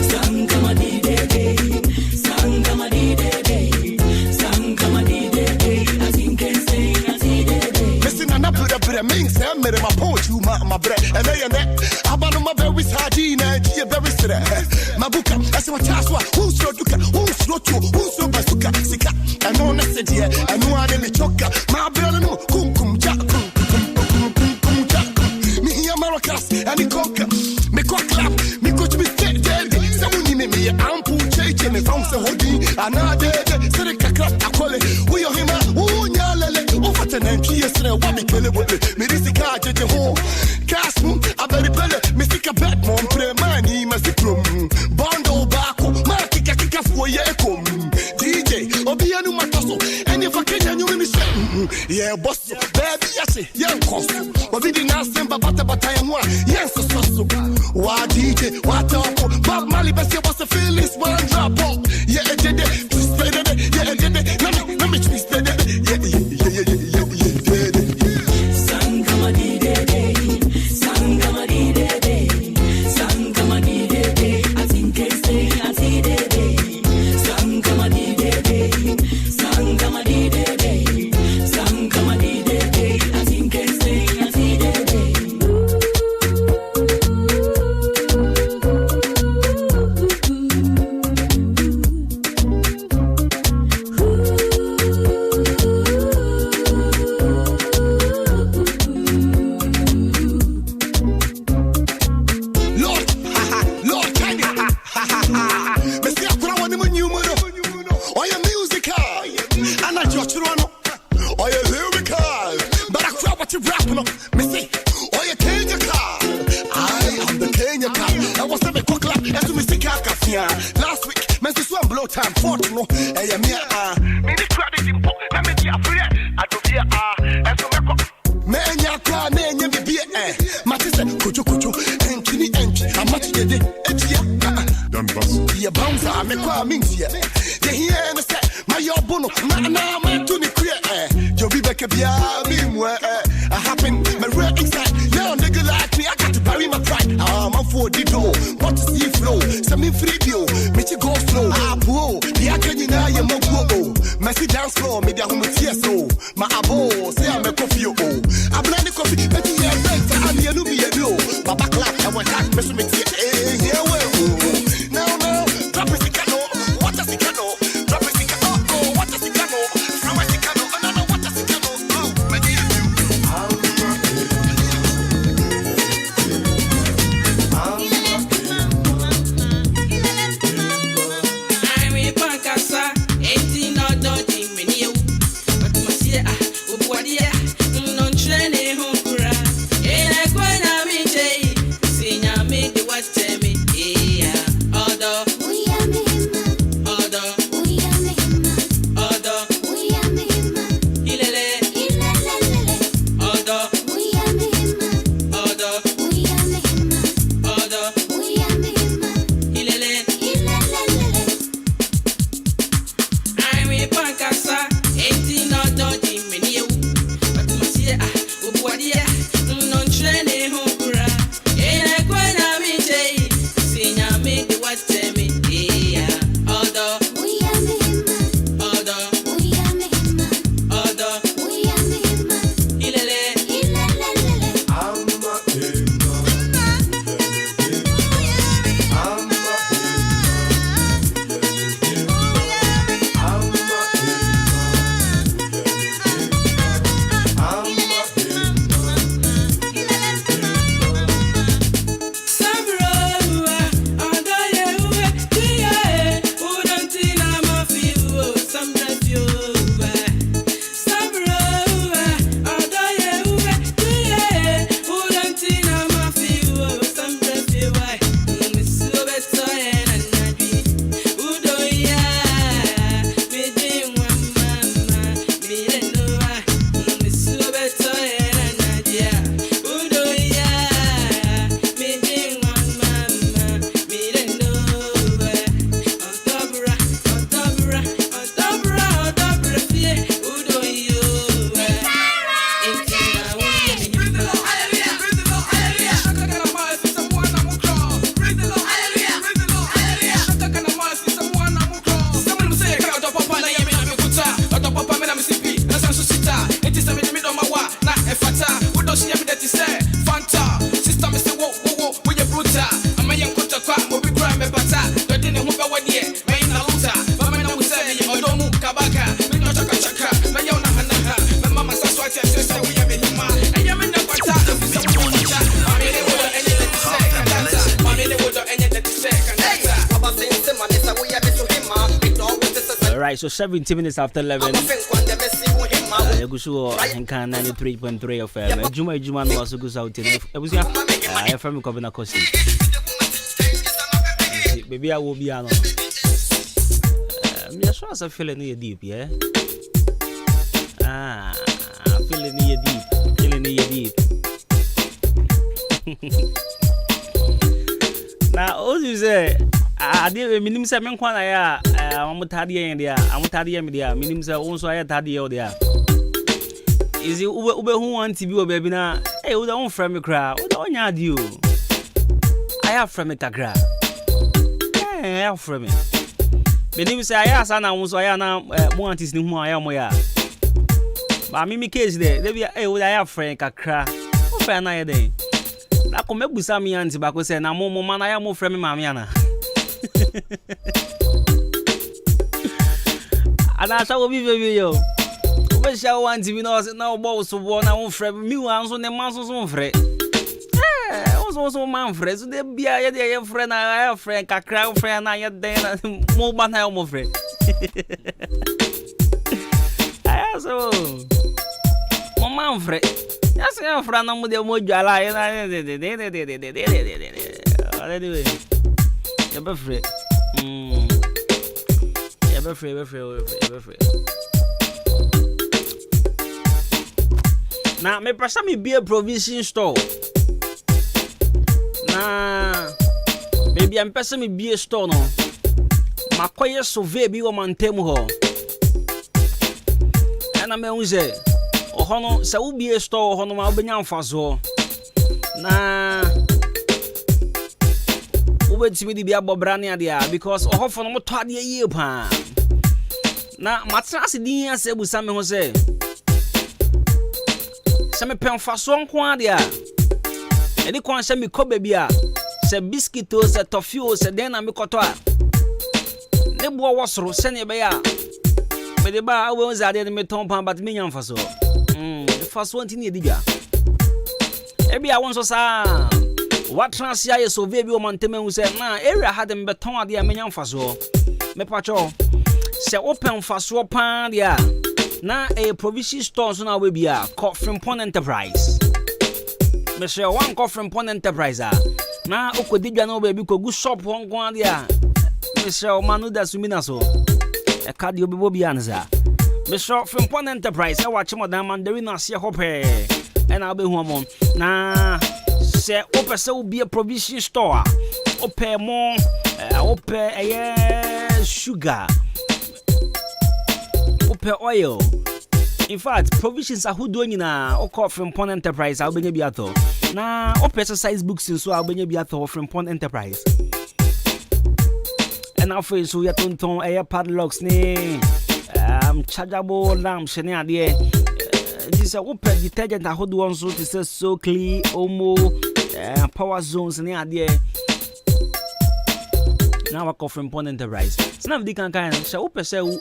Sangama di de. Means I made my poach, you my bread, and they and that. I'm on my very sardine, and she very sad. My book, I see what Taswa, who's your duca, who's your two, who's your bazooka, Sika, and no necessity, and no one in the choker. My brother, no, kum jack, kum jack, me here, Maracas, and the conquer. Me cock clap, me coach me dead, someone in me, I'm put changing, and found the hoodie, and I did, so the crack, I call it, we are him, who nyalele, and yesterday, what me kill it with me. This is car, get home. Cast moon, I very better. Mystic a bad mom, play money, Master Plum. Bondo Baco, Marky Kaka for Yakum. DJ, Obianu Matasso, and if I can, you will say, yeah, boss, baby, yes, yeah, cost. But we didn't ask them about the battalion one. Yes, so. What DJ, what talk? Bob Mali, Bessie was the feelings, one drop off. Yeah, I did it, spread it, yeah, I did it. Let me spread it, yeah. Sangama di de, Sangama di de, Sangama di de. I think I say I see de. Sangama di de, Sangama di de, Sangama di de. I think I say I see de. Last week, man, this one blow time for no. Hey, me the credit in pop. Let me be a free. I do fear and so man, ya kwa ne be Matisa kuchu and kini enchi. How much you did? Done bus. Ya bouncer, me kwa means ya. They hear and say, my yobono, na man to the queer. You be back a bia, I happen, my real inside. Now, nigga like me, I got to bury my pride. I'm for the door. What to see flow? Some free view, make it go slow. Bro, the Akanya, you mo Messy dance floor, me down with TSO. My abo, say I'm a coffee. I blend the coffee, but you are right. I'm here to be a do. Baba clap, I want that, Mr. Mixie. Yeah, well, now, drop a cano. What does it cano? Drop a cano. What does it cano? From a cano, another what does it cano? so 17 minutes after 11. Egusu Ahenkan 93.3 FM. Adwuma no also goes out in Ebusia. FM Kobina Costi. Baby, I will be on. Me sure as I feel near deep, yeah. I feel near deep. Feeling near deep. Now, all you say, I did minimum 7 quana. I'm tidy in there. I'm tidy in there. Minimum also I tidy out there. Is it Uber who want to be a baby now? Hey, we don't frame a crowd. We don't need you. I have frame a crowd. I have frame it. Minimum say I ask Anna also I am want is new. I am where. But me case there. They be hey, I have frame a crowd. What fair na day? Na come make busa me anti back say na mo man I am mo frame mama ana. Ana so be baby yo. We shall want to be now boss so one on frame me one so the man so frame. Eh, also man frame so they be a friend I have friend kakra friend na then mo ban ha mo frame. Ah so mo man frame. Yes, your friend no mo de mo jala anyway. You be free. You be free. Now, me person me be a provision store. Nah, maybe I'm person me be a store no. Makoye survey bi wo mantemu ho. And I'm say, oh no, se wo be a store ho no ma obenya mfaso. Na ubetimi di bia bobrane ade a because oh for no moto ade yie pa. Na matra se din ase busa me ho say. Se me pen faso nko ade a. Edi kon se me ko baby a. Se biscuit o se toffee o se den na me koto a. Ne bo wosoro se ne be ya. Me de ba awo nza ade me ton pan but me nya faso. Faso ntini edi bia. Ebi a won so sa. What transia ye so baby o manteme hu se na area had me beton ade a me nya faso. Me pacho. Se open faso pan de a. Na a provision store so na we bia Frimpong Enterprise. Me say one Frimpong Enterprise a. Na okodidwa na baby ko gu shop won kwa dia. Me say manu da sumina so. E ka di obebo bia nza. Me say Frimpong Enterprise e wa chimo dan mandarin na se hope. E na be hu amon. Na se opese obi a provision store. Ope mo ope sugar. Ope oil. In fact, provisions are who doing na oko Frimpong Enterprise I'll be biato. Na ope exercise books so I'll be biato Frimpong Enterprise. And now for so ya tonton air padlocks ni chargeable lamps ni ade. This ope detergent a hold one so this is so clean omo power zones ni ade. Now I call Frimpong Enterprise. So now we can so ope say will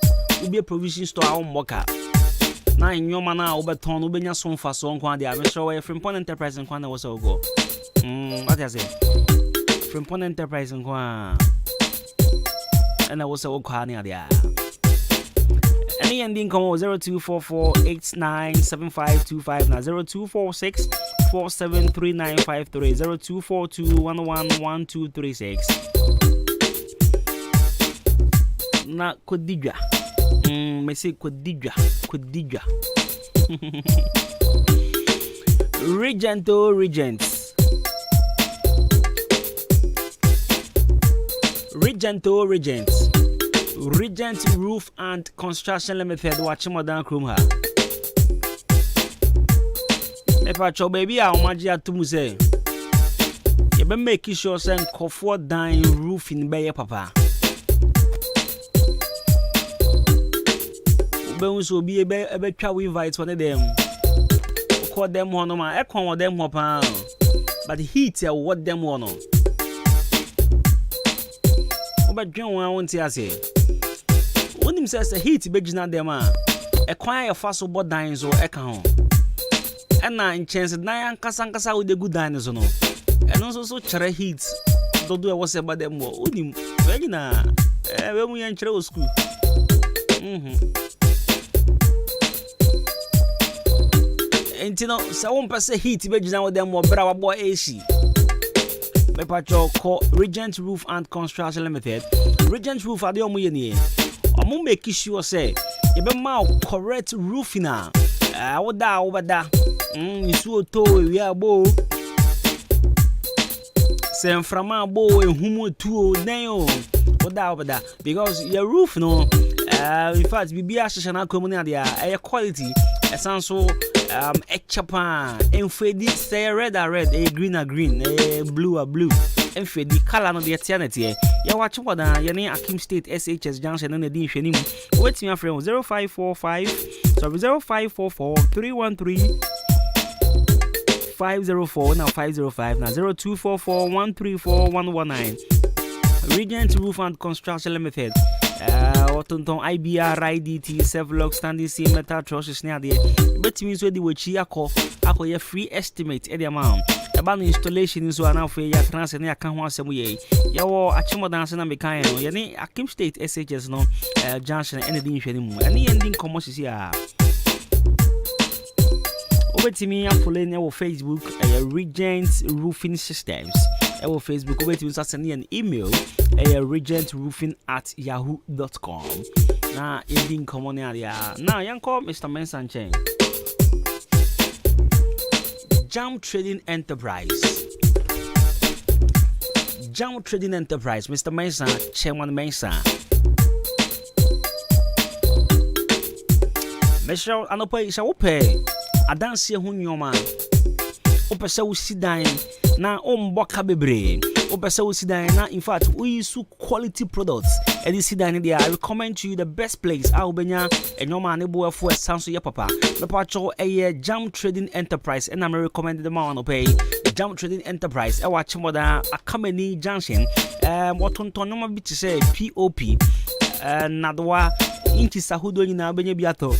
be a provision store on moka. Na inyo mana obeton obenya so mfaso nko ade a me show we Frimpong Enterprise nko na wo so go. What you say? Frimpong Enterprise nko a. And I was so kwa ni ade a. Any ending come 0244897525 na 0246473953 0242111236. Na kodija. Me say kodija. Regents. Regent Roof and Construction Limited watch modern chrome ha. If I show baby a omaji atumu say. You be make sure say nkofo dan roof in be papa. Ube so be ebe twa we invite one them. Call them one ma e kon them pa. But heat ya what them one. Oba dwen wan won ti ase. Wonim say heat be gina them a. E kwan ya fa so bodan so e kan ho. E na chance dan ankasa wo de good dan so no. E no so chere heat. Dodo e wo se ba them wo. Wonim we gina we mu yan chere o school. And you know, so one person heat be jina with them more brava boy AC. Me pacho call Regent Roof and Construction Limited. Regent Roof ade omo ye nie. Omo make sure say you be ma correct roofing na. Oda obada. Isu to we abo. Say mframa bo ehumu tuo den o. Oda obada because your roof no in fact bibia shishana komuni ade quality esanso chapa enfedi say red a red, green a green, blue a blue. Enfedi color no the eternity. Ya watch what ya ne Akim State SHS Junction na di hwani mu. Wait me friend 0545 0544 313 504 now 505 now 0244 134 119. Regent Roof and Construction Limited. Otonton IBR IDT Sevlog standing C metal trusses near there. But means where the wachi ako ye free estimate at the amount. About installation is one of ya trans and ya can want some way. Yaw achimo dance na mekain no. Yani Akim State SHS no junction anything anymore. Any ending commercials here. Over to me, I'm following our Facebook, Regent Roofing Systems. Our Facebook, over to me, send me an email, regentroofing@yahoo.com. Now, ending common area. Now, young call Mr. Mensan Chen. Jam Trading Enterprise. Jam Trading Enterprise, Mr. Mensan, Chairman Mensan. Michelle, I know pay, shall pay. I don't see who your man. Opesa usidine na omboka bebre. Opesa usidine na in fact we use quality products. And this sidine there I recommend to you the best place. Albania and your man ebo for sanso ya papa. Me pacho Jam Trading Enterprise and I recommend the man pay. Jam Trading Enterprise. I watch more than a company junction. What on no bit to say POP. Nadwa inchi sahudo ni na benye biato.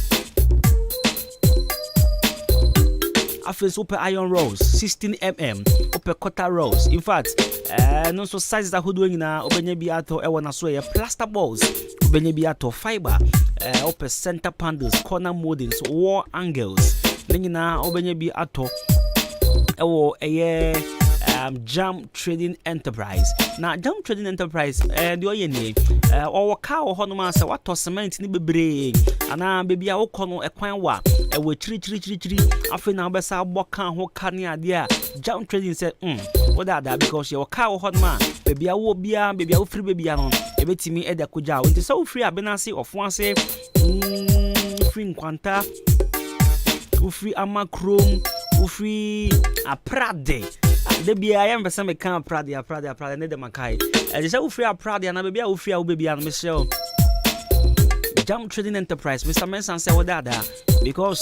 After super iron rolls 16mm upper quarter rolls. In fact no so size that who doing na obenye biato na so ya plaster balls obenye biato fiber upper center panels corner moldings wall angles na obenye biato Jam Trading Enterprise. Now Jam Trading Enterprise the oyeni or ka o hono ma say what cement ni bebre ana baby a wo kono ekwan wa we chiri afi na be sa boka ho kane ade a Jam Trading say what that because your ka o hono ma baby a wo bia baby a wo free baby a no e betimi e de koja nti so free abenase of one say free nkwanta free amakrom free a prade. The be I am some can Prada, need the Makai. And it's all free a Prada and I be a free baby and Michelle. Jam Trading Enterprise, Mr. Mensan said what that because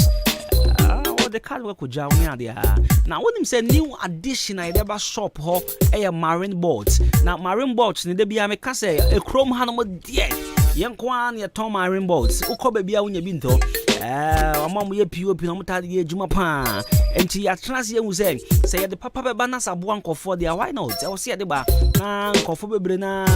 the card work with Jam there. Now, what him say new addition I never shop ho a marine boats. Now, marine boats need to be a case a chrome hanoma dear. Young Kwan, your Tom marine boats, Uko baby on your binto. Among ye POP no mutadi Adwuma pa. Enti ya transie mu say the papa be bana sabu anko for there why not? I see the ba na anko for bebre na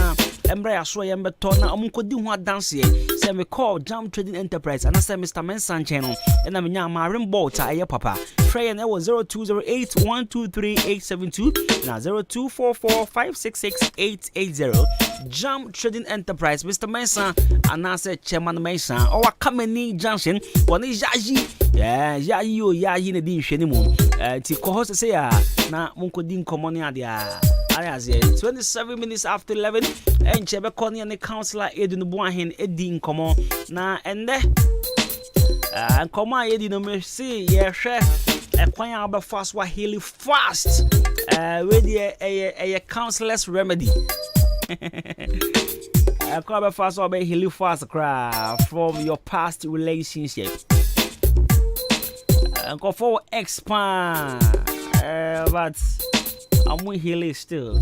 embre aso ye mbeto na omunkodi ho dance say me call Jam Trading Enterprise and I say Mr. Mensan channel and I'm nya marine boat aye papa. Try and 0208123872 na 0244566880. Jam Trading Enterprise Mr. Mensan and I say Chairman Mensan or Kameni Junction one is Yaji yayi na di hwani mu ti ko host say na monko din common ya 27 minutes after 11 and chebe konya ne councillor Edwuma Ahen edi nkomo na ende nkomo edi no me see ye hwe ekwan aba fast wa healing fast with a councillor's remedy ekwan aba fast wa healing fast cry from your past relationship. Go for expand, but I'm with Hilly still.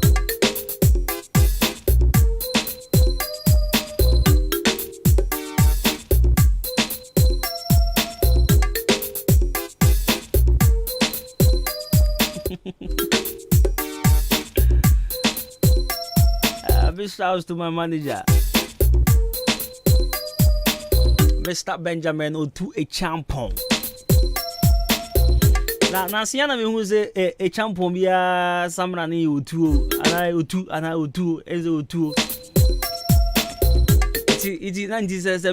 Big shouts to my manager. Mr. Benjamin Otu a champion. Now, Siana, who's a champion via Samrani Otu, and I Otu, as Otu. It is 90 says,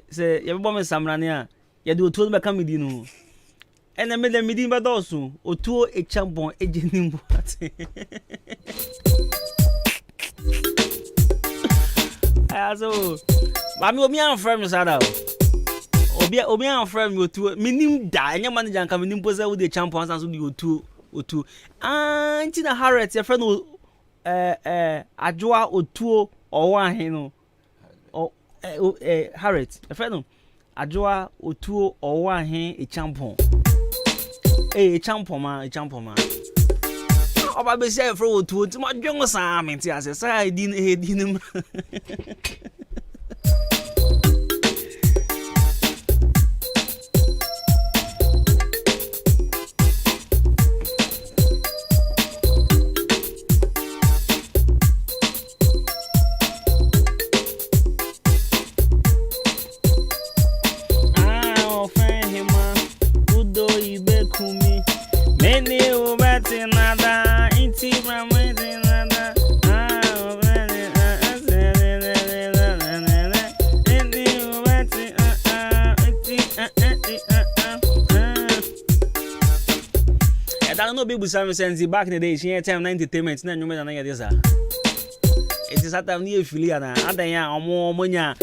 say, your woman Samrania, you do 2 become Medino. And I made a meeting, but also Otu a champion, a genuine. So, I'm your friend, Sada. Obian friend you to minim die, and your manager coming in possess with the champions as you two. And in a Harriet, your friend Adwuma-Adwuma On Ahenkan or Harriet, a friend Adwuma-Adwuma On Ahenkan a champion. A champion man. Oh, I be say for to my young Sam, and I say, I didn't. People sense back in the day, she had time 90 payments, no matter than this. It is at a near Filiana, Adaya, or more monia.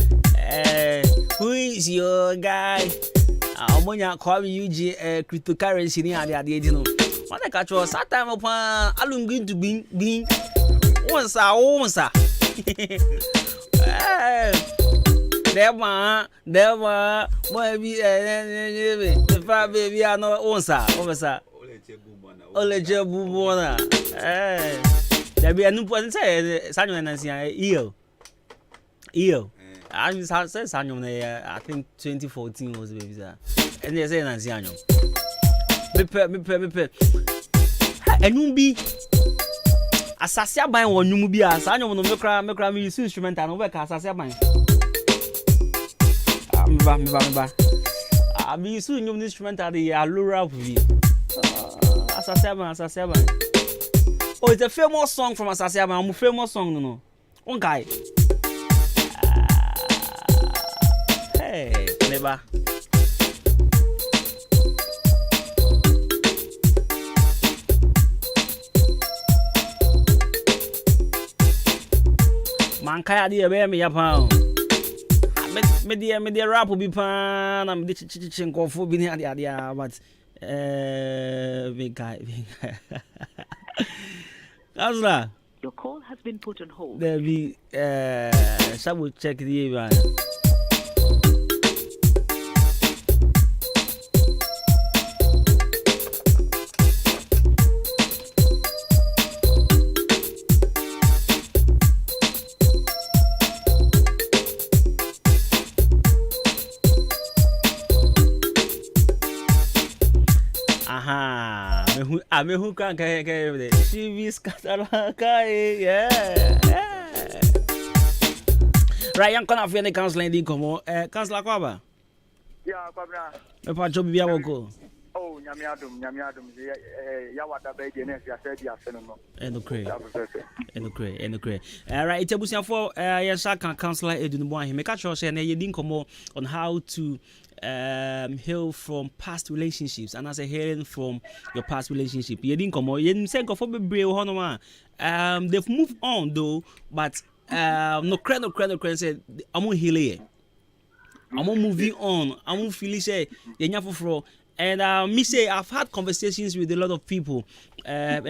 Who is your guy? Monia call me UG cryptocurrency near the idea. What I catch was that time upon Alum going to be once. There were, the 5 baby are no onsa. Oleje bubona there be a new point say Samuel Nancy EO I said Samuel I think 2014 was baby sir and they say Nancy anyo me enum bi asase aban wo nwum bi a Samuel no mekra me use instrumental no we ka asase aban me ba me use nwum instrumental the allura bi Asaseba. Oh, it's a famous song from Asaseba. I'm a famous song, no. One guy. Hey, never. Man, kaya di ebe me yapao. Me di rap bi pan. I'm di chinkofo bi ni adia, but. Big guy. Kansla. Your call has been put on hold. There be some will check the event. Me who can carry she be scattered. Yeah. Right, I'm gonna feel the counseling in Como. Counselor Kwaba. Yeah, Kwabra. Me pa job bia woko. Oh, nyamiadum. Ya wada be je next ya said ya feno no. Enokre. Right, it's abusian for yes I can counselor Edwin Boy. Me catch us say na yedin Como on how to heal from past relationships, and as a healing from your past relationship. You didn't come or you didn't say go for be they've moved on though, but no credit said I'm healing. I'm moving on. I'm feeling say and me say I've had conversations with a lot of people and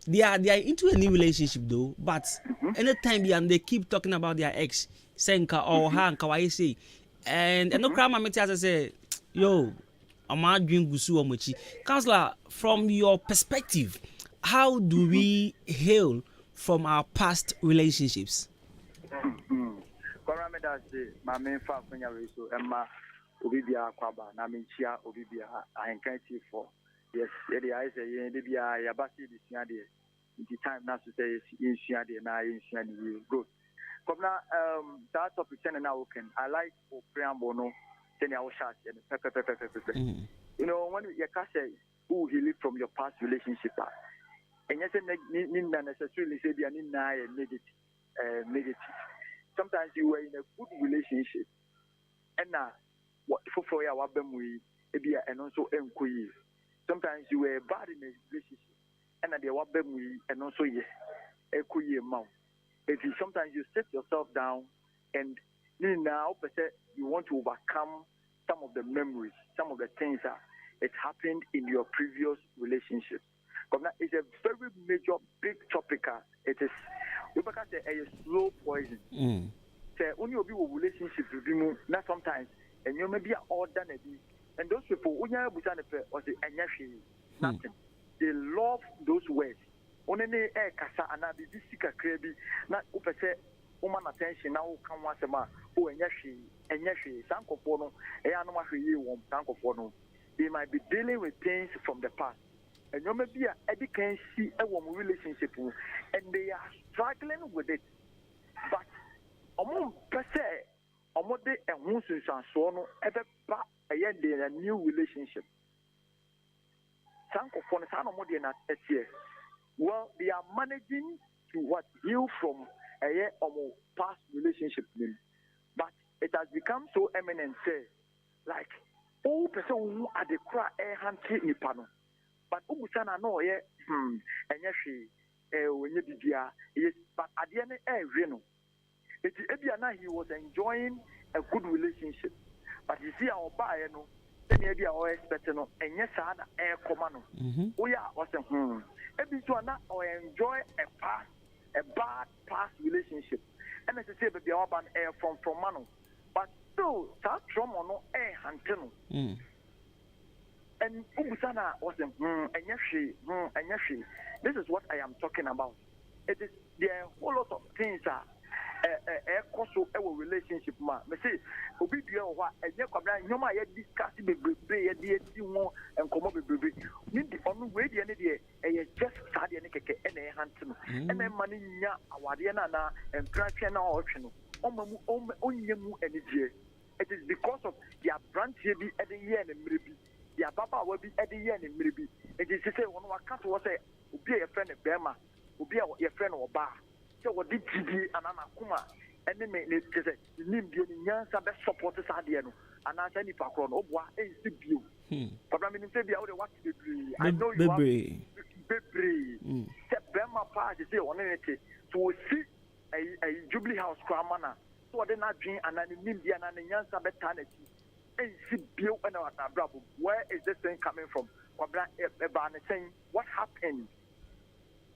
they are into a new relationship though, but anytime they keep talking about their ex, Senka or Hanka, why you say. And no crime, I say, yo, I'm doing gusu or mochi. Counselor, from your perspective, how do we heal from our past relationships? My main family so Emma Obibia Kwaba, Naminchia Obibia, I encourage you for yes, I say, Yabasi, the time not to say in Shiadi and I in Shiadi good. Governor, that topic now can I like for preamble no, then I will shut and you know when you can say who he lived from your past relationship, and yes, necessarily say they are negative. Sometimes you were in a good relationship, and now what for your we and also sometimes you were bad in a relationship, and at the we and also yes, amount. Sometimes you sit yourself down and now you want to overcome some of the memories, some of the things that it happened in your previous relationships. It's a very major, big topic. It is because a slow poison. Only of you relationships with you not sometimes, and you may be all done and those people when you have or the nothing. They love those words. Only kasa ana bi sika krebi na upese woman attention now come once ma o enye sankofo no no ma hwe won sankofo no they might be dealing with things from the past and you may be a can see a woman relationship and they are struggling with it but omo pese omo de ehun sunsan no ebe ba a new relationship sankofo no sa no mo de na etie. Well, they are managing to heal from a past relationship, but it has become so eminent, like all person who are the cry hunting nipano, but Ubusana no and when you yes, but at the end Reno, it's Ebiana he was enjoying a good relationship, but you see our buyer no. Maybe our expecting and yes, air command. We are awesome. Every one or enjoy a bad past relationship. And as I say, the urban air from Mano. But still, that trauma no air hunting. And Ubusana was and yashi. This is what I am talking about. It is there are a whole lot of things that also our relationship ma me say obi bia o wa enye kwabra nyoma ye discuss bebrebe ye de eti won enkomo bebrebe ni di onu we de ne de e just sad ne keke e na hand no e na ma ni nya awade na na empratwe na o hwe no omamu onyemu enije. It is because of their branch here be e de ye na mrebi their baba wa bi e de ye na mrebi e de say won wa kat wo say obi ye friend bema obi ye friend oba so what did TV and Anakuma and then it is a Nimbian Yansa best support the Sadiano and I send it back on Obwa is the view. But I mean, maybe I would watch the I know you are Bebri. Bema part is there on it. So see a Jubilee House Cramana. So they're not dream and an Nimbian and Yansa betanity. And see Bill and our bravo. Where is this thing coming from? Saying what happened?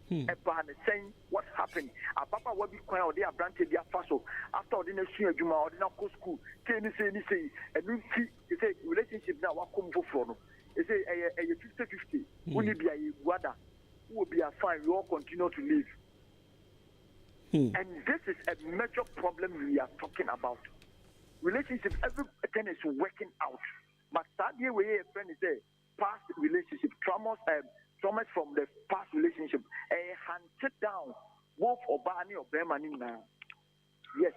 Saying what happened. A papa will be quiet or they are granted their faso after ordinary Juma or the school. Say, and you see, it's a relationship now. What come for? It's a 50-50. Will you be a wada? Who will be a fine? We all continue to live. And this is a major problem we are talking about. Relationships, everything is working out. But that year, we a friend is a past relationship, traumas from the past relationship, hunted down both Obani or Bermani now. Yes.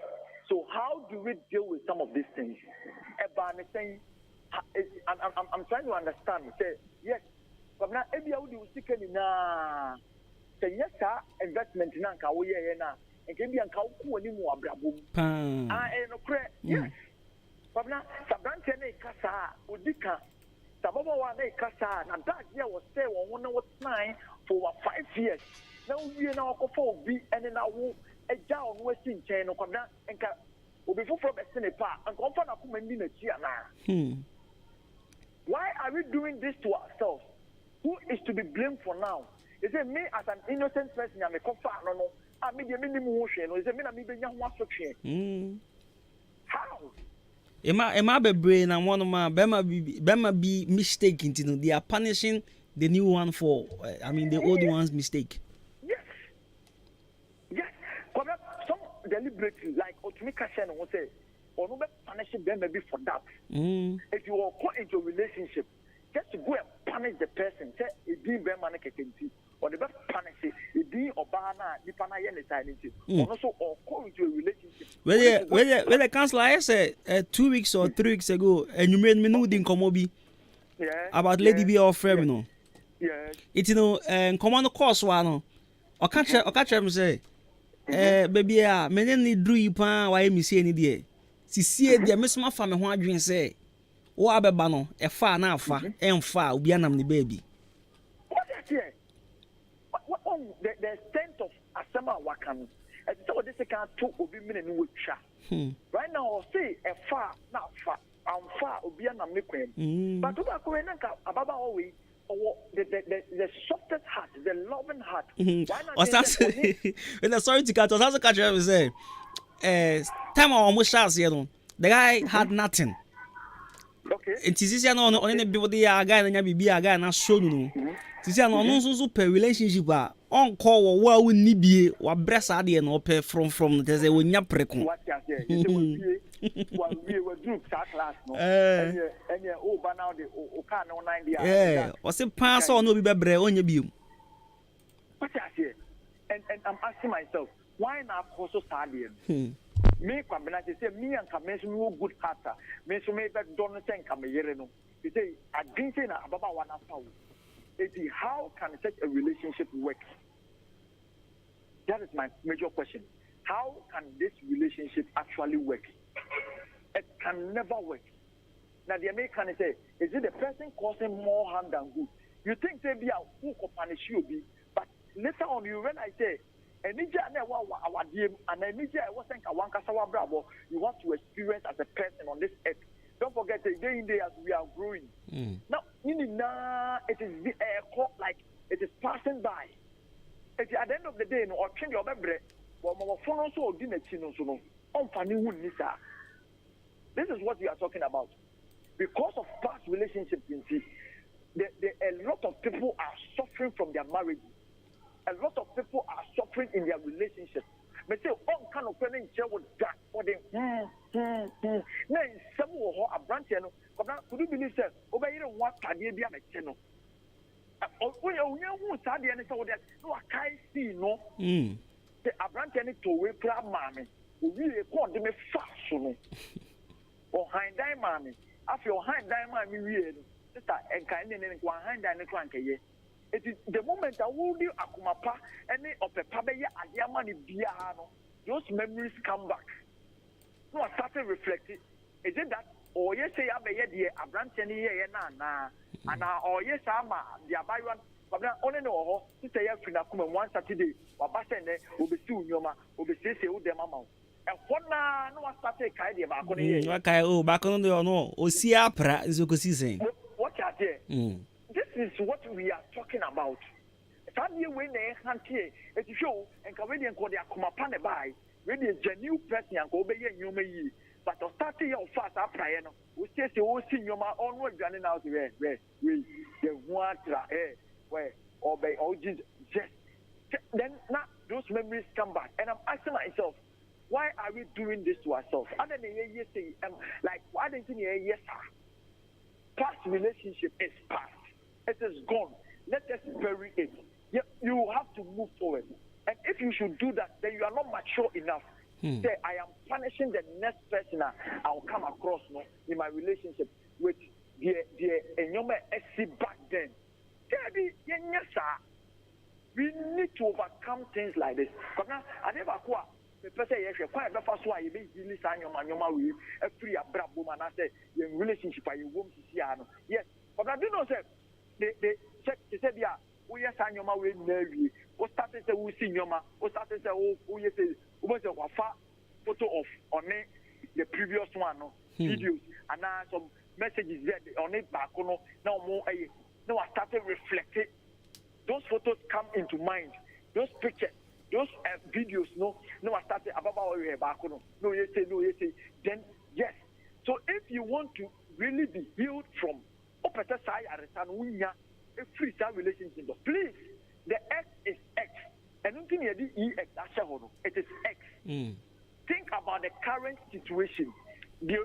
So how do we deal with some of these things? Ebani saying, I'm trying to understand. Say yes, but now every how do you seek any na? Say yes, sir. Investment na nka wo ye na. Nke bi nka wo ko ni mu abrabom. No correct. Yes. But now sabrante na ikasa odika. Sababa wa na ikasa na that year was say one was 9 for 5 years. Now we now go for be and then now a down western chain no kwabna enka obi foforo be sene pa enka onfa na kuma ndi na chia na. Why are we doing this to ourselves? Who is to be blamed for now? Is it me as an innocent person am kofa no a me de me mu hwe no is it me na me benya ho asotwe? How? Emma be brain and one of my Bema be mistake into they are punishing the new one for the old one's mistake. Yes. Some deliberately like Otumika Shen will say, or no punishing them maybe for that. If you are caught into a relationship, just to go and punish the person, say it didn't be or the best punish it be or bana nipa na ye ne sign into also or call into a relationship Where the counselor I said 2 weeks or 3 weeks ago, and you made me know the Komobi about Lady B or Femino. Yes. It's command course one. Or catch him say, baby, many need drew you pan why me see any day. See, dear Miss my family, what dream say. What about Bano, a far now far, and far, will be an baby. What is here? What the extent of Asama Wakan? And so this can two will be minute with chat. Right now, I'll say a far, not far, I'm far, will be an American. But to that point, Ababa always. The softest heart, the loving heart. Sorry to cut. I was also catch up and say, time I almost shot the guy had nothing. Okay. It is easier on any people the guy and you be a guy and show you. It is no super relationship. On call or well we need be or breast idea and open from there's a win precon. What you say? We were doing class, no? And over now the Okan on 90. Yeah, was it pass or no be bebre on your view? What I say? And I'm asking myself, why not also stadium? Me, I say, me and Kamesu no good heart. Me so me that don't think I'm a yereno. You say, I didn't say about one hour. How can such a relationship work? That is my major question. How can this relationship actually work? It can never work. Now the American say, is it the person causing more harm than good? You think they be a who can punish you be, but later on you realize say, and you want to experience as a person on this earth. Don't forget the day in day as we are growing. Now, it is like it is passing by. At the end of the day, or change your memory. This is what we are talking about. Because of past relationships, a lot of people are suffering from their marriages. A lot of people are suffering in their relationships. But say, oh, kind of penny with that or the Now, some who are branching, could you believe that? Over here, what can you be on a channel? Oh, you won't study any so that no, I can't see no. The branching to we club mammy. We call them a fashion. Or hind diamond. After your hind diamond, we read. And kind of hind diamond. It is the moment I will do Akumapa and of a Pabaya Ayamani Biano, those memories come back. No, I started reflecting. Is it that? Or yes, say Abayadi, a branch any year, and or yes, I'm the Abayan, but only no, to say Afrina one Saturday, or Bassene, will be soon, Yoma, will be say, the mamma. And what now? No, I started Kaidi about back on the no, or see Apra is a season. What are there? This is what we are talking about. Some year when they can't hear it show and Canadian call their Kumapane by really a genuine person and go by you may. But to start your fast up, we say, oh, senior, my own work running out where we the water where or by all just then now those memories come back. And I'm asking myself, why are we doing this to ourselves? Other than yes, like, why didn't you hear yes, sir? Past relationship is past. It is gone. Let us bury it. You have to move forward. And if you should do that, then you are not mature enough. Say, I am punishing the next person I will come across in my relationship with the back then. We need to overcome things like this. But now, I never quite. The person yes, quite the first one you be really sign your man we a free a brab woman. I say your relationship are you won't see. Yes, but I do not say. They said, yeah, we are signing my way. What started to see your ma, what started to who you say, was a photo of on the previous one, videos, and now some messages there on it back. Now more, now I started reflecting. Those photos come into mind, those pictures, those videos. No, I started about back. No, you say, then yes. So if you want to really be healed from a free relationship. Please, the X is X. And nothing EX, it is X. Think about the current situation. They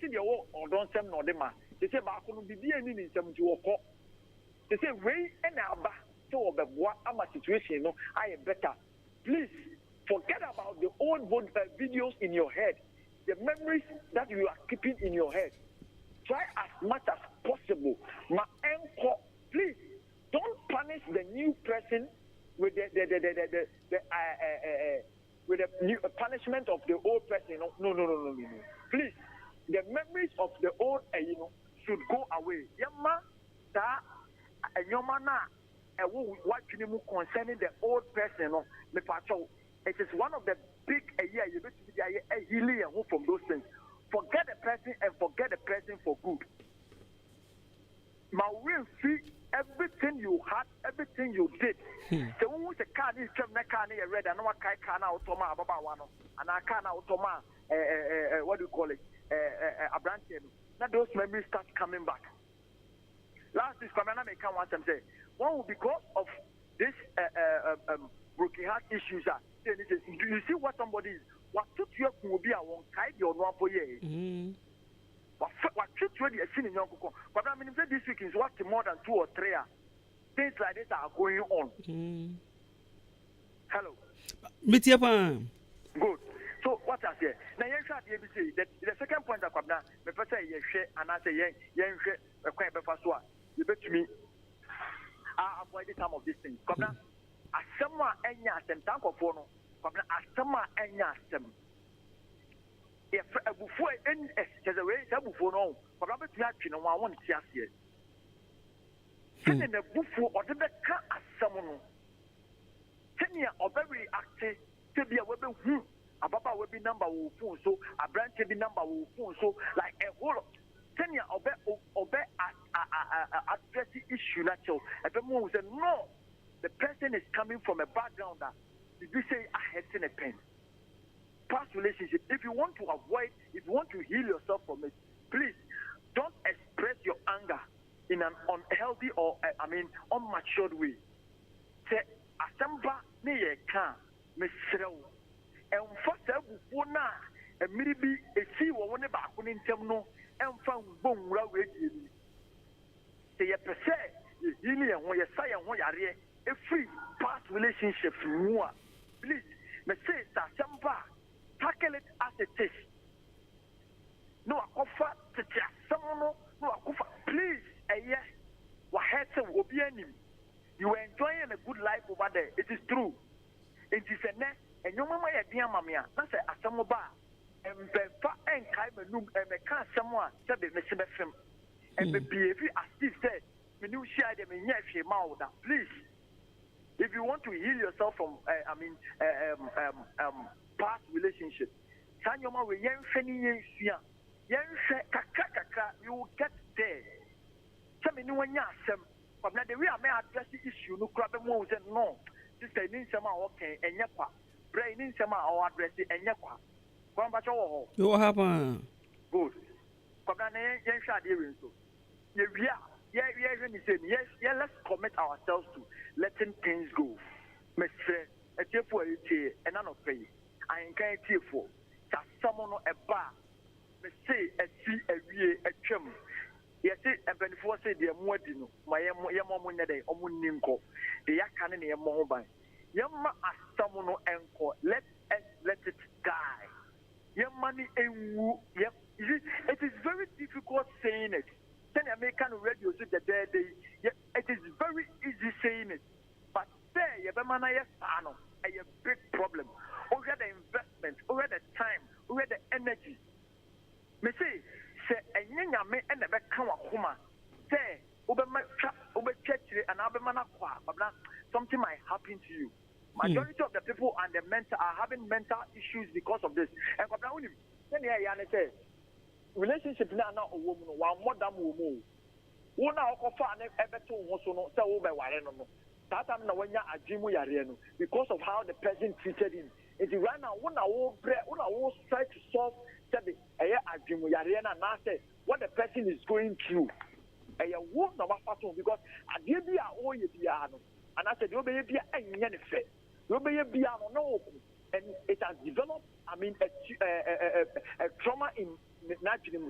say they or don't say no dema. They say back on be in some to walk. They say way and aba or the what ama situation no I better. Please forget about the old videos in your head, the memories that you are keeping in your head. Try as much as possible. My anchor, please don't punish the new person with the new punishment of the old person. No. Please, the memories of the old should go away. Yama that what concerning the old person. It is one of the big healing from those things. Forget the person and forget the person for good. My will see everything you had, everything you did. So when the car is red and no car now automa baba wano and I can automa what do you call it? A branch. Now those memories start coming back. Last is Kwamana may come once and say, well, because of this broken heart issues are do you see what somebody is? What took you will be a one kind or no for ye? What took you in your cocoa? But I mean, this week is what more than 2 or 3 things like this are going on. Hello. Good. So what I say? Now you shall be able to say that the second point of Kwabna, the first say yes, and I say yen a quite first one. You bet me. I avoid the time of this thing. Kwabna, as someone enya sem tank of phone. Kwabna, as someone enya sem. If a before any as a way, a before no, but I'm not you know, I want to see us here. Send in a buffoon or the car as someone. Kenya or very active to be a weapon. Ababa will be number phone, so a branch will be number phone, so like a whole Kenya obey address the issue natural. If the move said no, the person is coming from a background that did you say I had seen a pain? Past relationship. If you want to avoid, if you want to heal yourself from it, please don't express your anger in an unhealthy or unmatured way. Say asamba ne ye kan mesrew. And first, and maybe a sea or one about one in Temno and found bone railway. Say, per se, you when you say, and what are a free past relationship. Please, me say, Samba, tackle it as it is. No, I offer to someone, no, I offer, please, a yes, what has will be any. You are enjoying a good life over there. It is true. It is a net. And your mama, dear mamma, that's a samoba, and Befa and Kaimanum, and the car someone said the Messiah film. And the behavior, as Steve said, when you share them in your mouth, please, if you want to heal yourself from, past relationship, Sanyoma with young Fanny, young Kaka, you will get there. Some in one yasem, but now the way I may address the issue, no crab and moves and no, this I need some okay, and yapa. Brain in some our address and yakwa. What happened? Good. Yeah, let's commit ourselves to letting things go. Mr. A tear for a tear and none of pay. I encourage you for that someone a bar. Me say a see a year a chum. Yes, and before say the Modino, my Yamon day, Omuninko, the Yakan and Yamon. Yamma as someone encore, let it die. Your money and yep. It is very difficult saying it. Then American radio said that it is very easy saying it. But there, you have a big problem. Over the investment, over the time, over the energy. Me say a young man and never come home. There, over my trap, over church, and something might happen to you. Majority of the people and the mental are having mental issues because of this. And then say, relationship now a woman, one more than woman. One now offer an ever also not so over Wareno. That time now when you are Adwuma-Adwuma because of how the person treated him. It's right now one will try to solve Adwuma-Adwuma and now say what the person is going through. And you won't know what because I did be a all you piano. And I said, you'll be a fit. You'll be a piano, and it has developed, a trauma in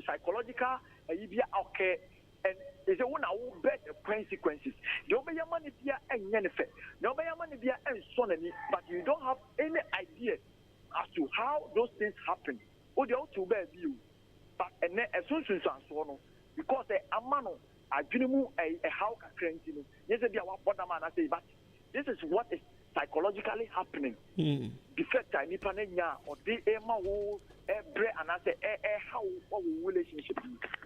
psychological, okay, and is a one who bear the consequences. The obey money be and yennefe. The obey money be and son, but you don't have any idea as to how those things happen. Or the to bear you. But and then as soon as so because the amano I didn't a how can yes, be our bottom man. I say, but this is what is psychologically happening. Defect nipanenya or the ema who bre and I say how relationship.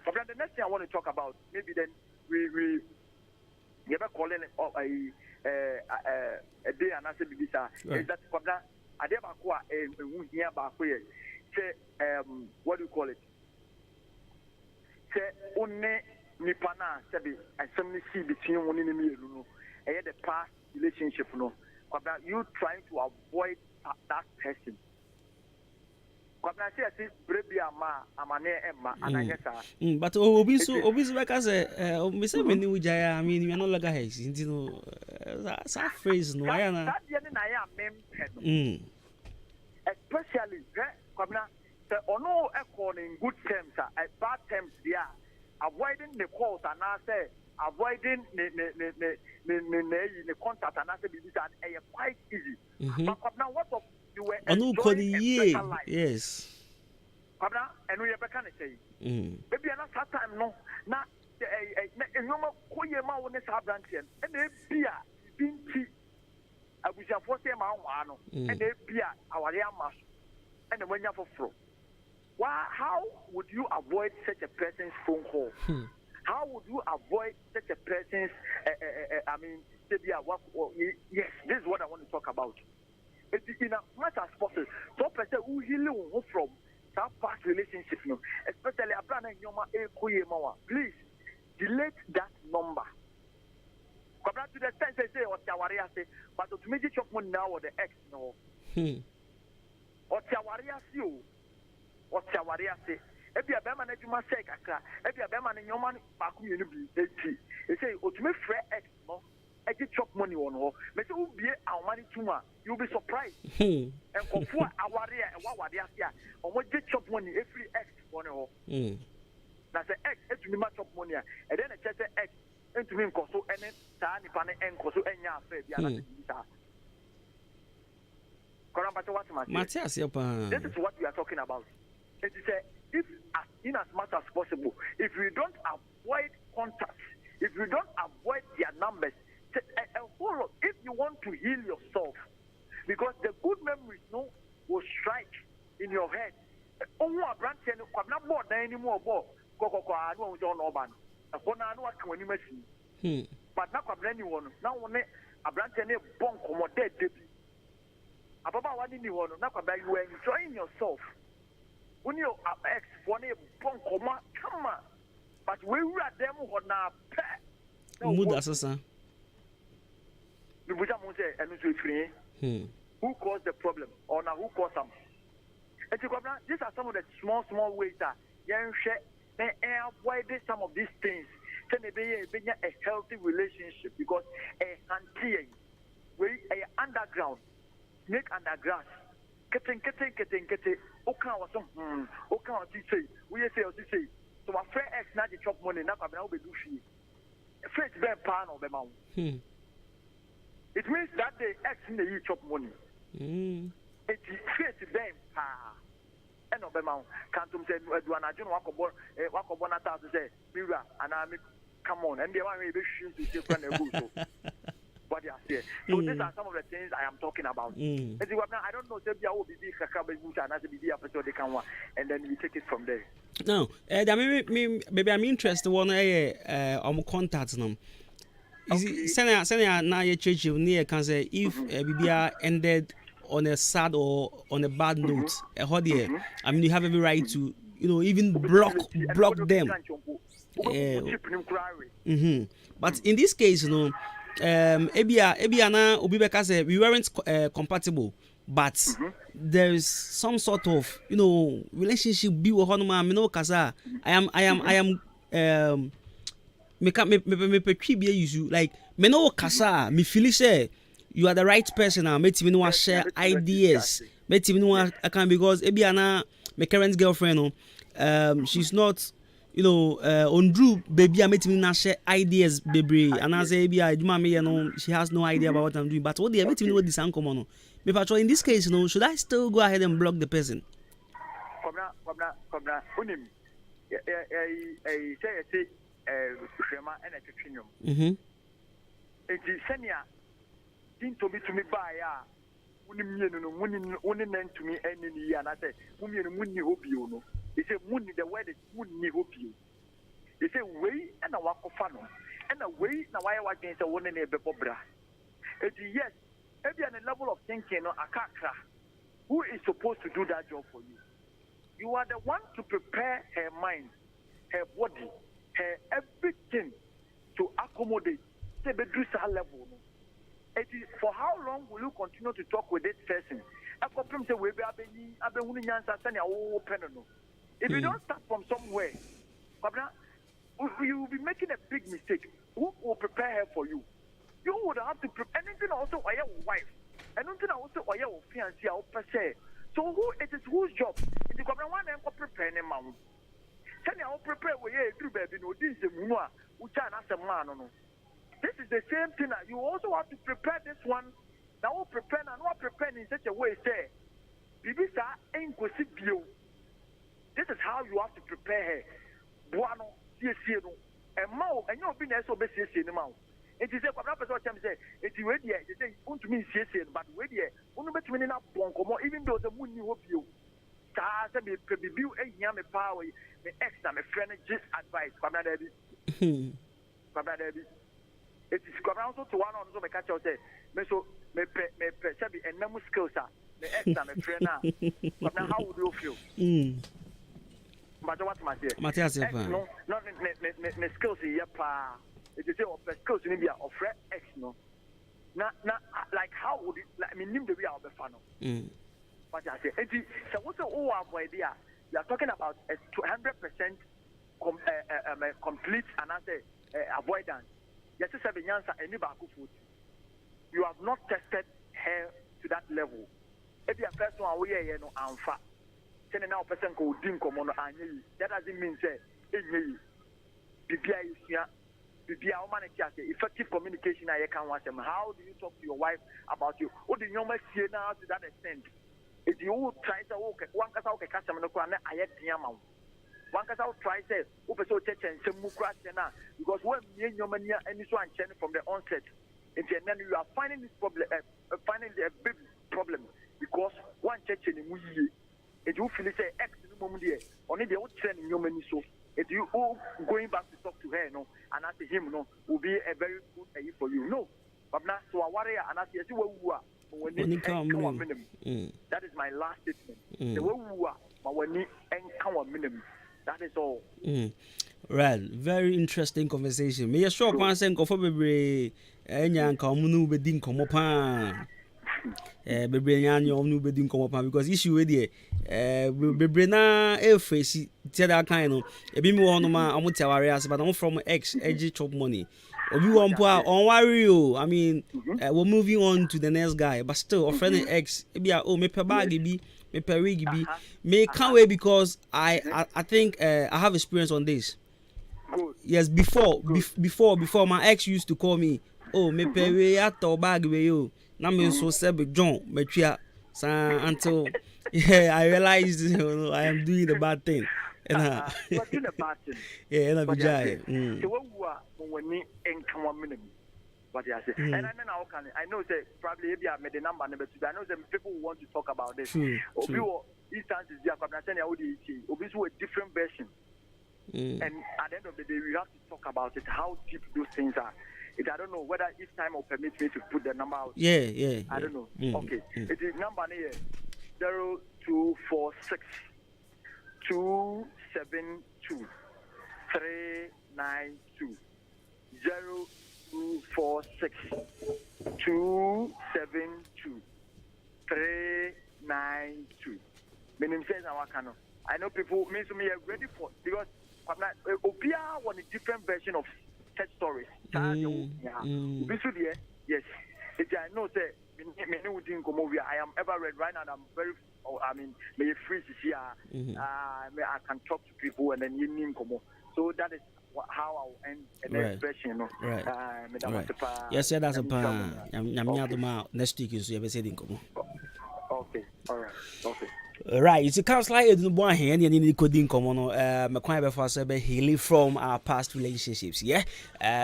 But then the next thing I want to talk about, maybe then we ever calling it a day and I say is that Kobla Adebakwa here back say what do you call it? Say only nipana sabi and some see between one in me the past relationship no. You trying to avoid that person. But obis because me say me ni ujaya I mean you no longer has you know that phrase no I na especially kwabna say ono e in good terms at bad terms there avoiding the calls and I say avoiding the contact and I say that quite easy. But now what of you were enjoying a better life? Yes. And we ever can say, maybe another time no, now no more Koyama on this Abrantian, and they beer, binti, I wish I was a man, and they beer our yamas, and the winner for fro. Why? How would you avoid such a person's phone call? How would you avoid such a person's? I mean, yes, this is what I want to talk about. It's in as much as possible. So, person who heal from that past relationship, no, especially a plan and yoma please delete that number. Compared to the sense they say or Tawaria say, but to make it chop one now or the ex no. Or Tawaria see you. Or Tawaria say. If you are Beman, you must say, if you are Beman and your money, Baku, you be 80. They say, oh, to make fair ex, no, I get chop money on her. But you will be our money too much. You'll be surprised. And for our area and what they are here, or what get chop money every ex on her. That's the ex, it's me much of money, and then I check the ex into him, Coso, and then Tani Pane and Coso, and Yaffe, Matthias, this is what we are talking about. It is if in as much as possible, if we don't avoid contact, if we don't avoid their numbers, follow. If you want to heal yourself, because the good memories no will strike in your head. Oh, a branch and I'm not more than any more ball. Coco, I know John Orban. A bona no can you messy. But not a brand new one. Now one a branch and a bonk or dead baby. Ababa one in the one, not about you enjoying yourself. When you are ex one a bonk come on. But we were at them who are now pet. Mood assassin. Who caused the problem or now who caused them? And these are some of the small ways that young they avoid some of these things. Can they be a healthy relationship because a hunting we a underground make undergrass. Getting. Okay, say we say. So my friend ex now the chop money now can be do she. First be pan or be man. It means that the ex in the chop money. It is first them and no be man. Can't say Adwuma-Adwuma Wakobona say Mira and I come on and they want me to shoot to say friend go. What they are saying. So these are some of the things I am talking about. I don't know if will be and then we take it from there. No, maybe I'm interested one contact them. Send now your church near can say if BBR ended on a sad or on a bad note, I mean you have every right to even block them. But in this case, Ebiana Obibeka said we weren't compatible, but there's some sort of relationship be with Honoma Kaza. I am me you like me no Kasa me feel say you are the right person now. Me me no share ideas. Me no I can because Ebiana my current girlfriend she's not you know, on Drew, baby, I'm meeting na share ideas, baby, and I say, baby, I do my me, she has no idea about what I'm doing. But what they are meeting with this uncommon. Maybe in this case, should I still go ahead and block the person? Come unim. Say, Shema and a Chichinium. It is Senia. Didn't to me by Unim to me any and I said, Muni hope you know. They say, Muni, the word is Muni hope you. They say, way and a walk of funnel. And a way now I was against a one in a bebobra. It is yes, maybe on a level of thinking, a kakra. Who is supposed to do that job for you? You are the one to prepare her mind, her body, her everything to accommodate the bedroom level. It is for how long will you continue to talk with this person? If you don't start from somewhere, you will be making a big mistake. Who will prepare her for you? You would have to prepare anything also for your wife. Anything also for your fiancé or per se. So who it is whose job? It is one and prepare them. Send you prepare where you do baby no this is mua which are not a man. This is the same thing. You also have to prepare this one. Now prepare and not prepare in such a way say Bibisa ain't go sit you. This is how you have to prepare her. Buano, yes, and more, and you've been there so busy in the mouth. It is a person say, it's ready, they say, want to mean CC, but ready, only between enough bonko, even though the moon you hope you. Stars and be built a yam power, the extra, my friend, just advice, Pamela Debbie. Pamela Debbie. It is also to one on the catch out there. So, me Sabi and no skills are the extra, my friend. But now, how would you feel? But what Matthias, no, not the skills here, pa. It is your skills in India of X, no. Not like how would it, like, I mean, name the way out of the funnel. But I say, so what's the whole idea? You are talking about a 200% complete and avoidance. Yes, it's a answer any baku food. You have not tested her to that level. If you are first one, we are no alpha. Now person go drink on that doesn't mean say effective communication I can watch them. How do you talk to your wife about you? What do you know see now to that extent? If you try to walk one cast out customer no kwana ayet diamond. One cast out try say so church and some because when me and your money and this one from the onset, and then you are finding this problem finding a big problem because one church in the if you feel say X in the moment there, only the old trend in your money so if you going back to talk to her, no, and ask him, no, will be a very good thing for you. No, but now so a warrior and ask you when you come minimum. That is my last statement. The way we are, but when you encounter minimum, that is all. Right, very interesting conversation. Me sure pan say nkofo bebre enya nka omunu be din komo pan. Bebre nya anya omunu be din komo pan because issue we there bebre na e face tie that kind no e bi me wo no ma omo tiaware as but I'm from X edge chop money. Obi won po on worry o. I mean we're moving on to the next guy but still friend X e bi me per bag bi me per wig bi me can't wait because I think I have experience on this. Good. Yes, before my ex used to call me, oh, me pay we at the bag we you. Now me so said John, me tria until I realized I am doing the bad thing. You are doing the bad thing. Yeah, and I be jai. So when we encounter minimum. What I say, and I know say probably if you have made the number 2, I know that people want to talk about this. Obi instances there, but I say Obi a different version. And at the end of the day, we have to talk about it, how deep those things are. I don't know whether if time will permit me to put the number out. Yeah. I don't know. Okay. It is number here 0246 272 392 0246 272 392. Meaning says I know people means to me are ready for because Opia want a different version of such stories. Yes. I know that I am ever read right now. I'm very. May free to see. I can talk to people and then you name come. So that is how I will end the expression. Right. Yes, yeah, that's a pan. Adwuma next week is your saying. Okay, all right, okay. Right, you see, counselor Adwuma here, and you need coding common. McQueen before said healing from our past relationships. Yeah,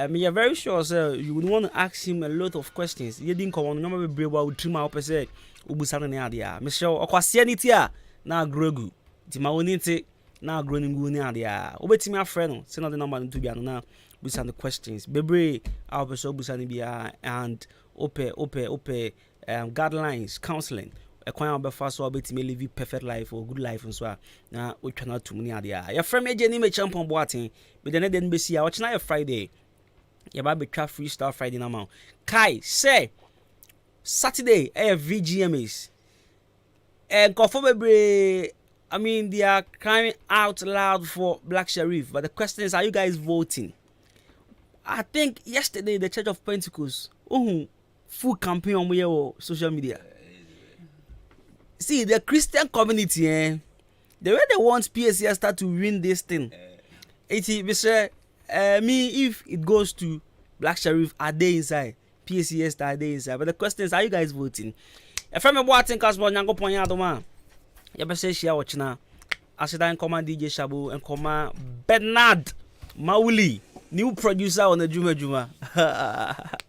me are very sure, sir. You would want to ask him a lot of questions. You didn't come on. Number be brave. Would trim out per se. Ubusana ne adia. Michelle, okwasianitia na grogu. Timaonite na growing ni adia. Ubetimi a friend. Send out the number to be na. Busan the questions. Bebre, our person busani bia and ope guidelines, counseling. A coin of fast so bit me live perfect life or good life and so na we cannot to many idea. Your friend me Jenny me champion boating, but then didn't be see watch na Friday. Your baby trap freestyle Friday now. Kai say Saturday VGMAs. And Kofobebre, I mean they are crying out loud for Black Sheriff, but the question is, are you guys voting? I think yesterday the Church of Pentecost full campaign on your social media. See, the Christian community, the way they want PSCS start to win this thing. We say, me, if it goes to Black Sheriff, are they inside? PSCS, are they inside? But the question is, are you guys voting? If I'm watching Casper Nyango Ponyadoma, you better say, share watching now. I said, I command DJ Shabu and command Bernard Mauli, new producer on the Adwuma-Adwuma.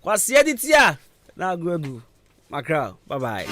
What's the edit here? Now, go. My crowd, bye bye.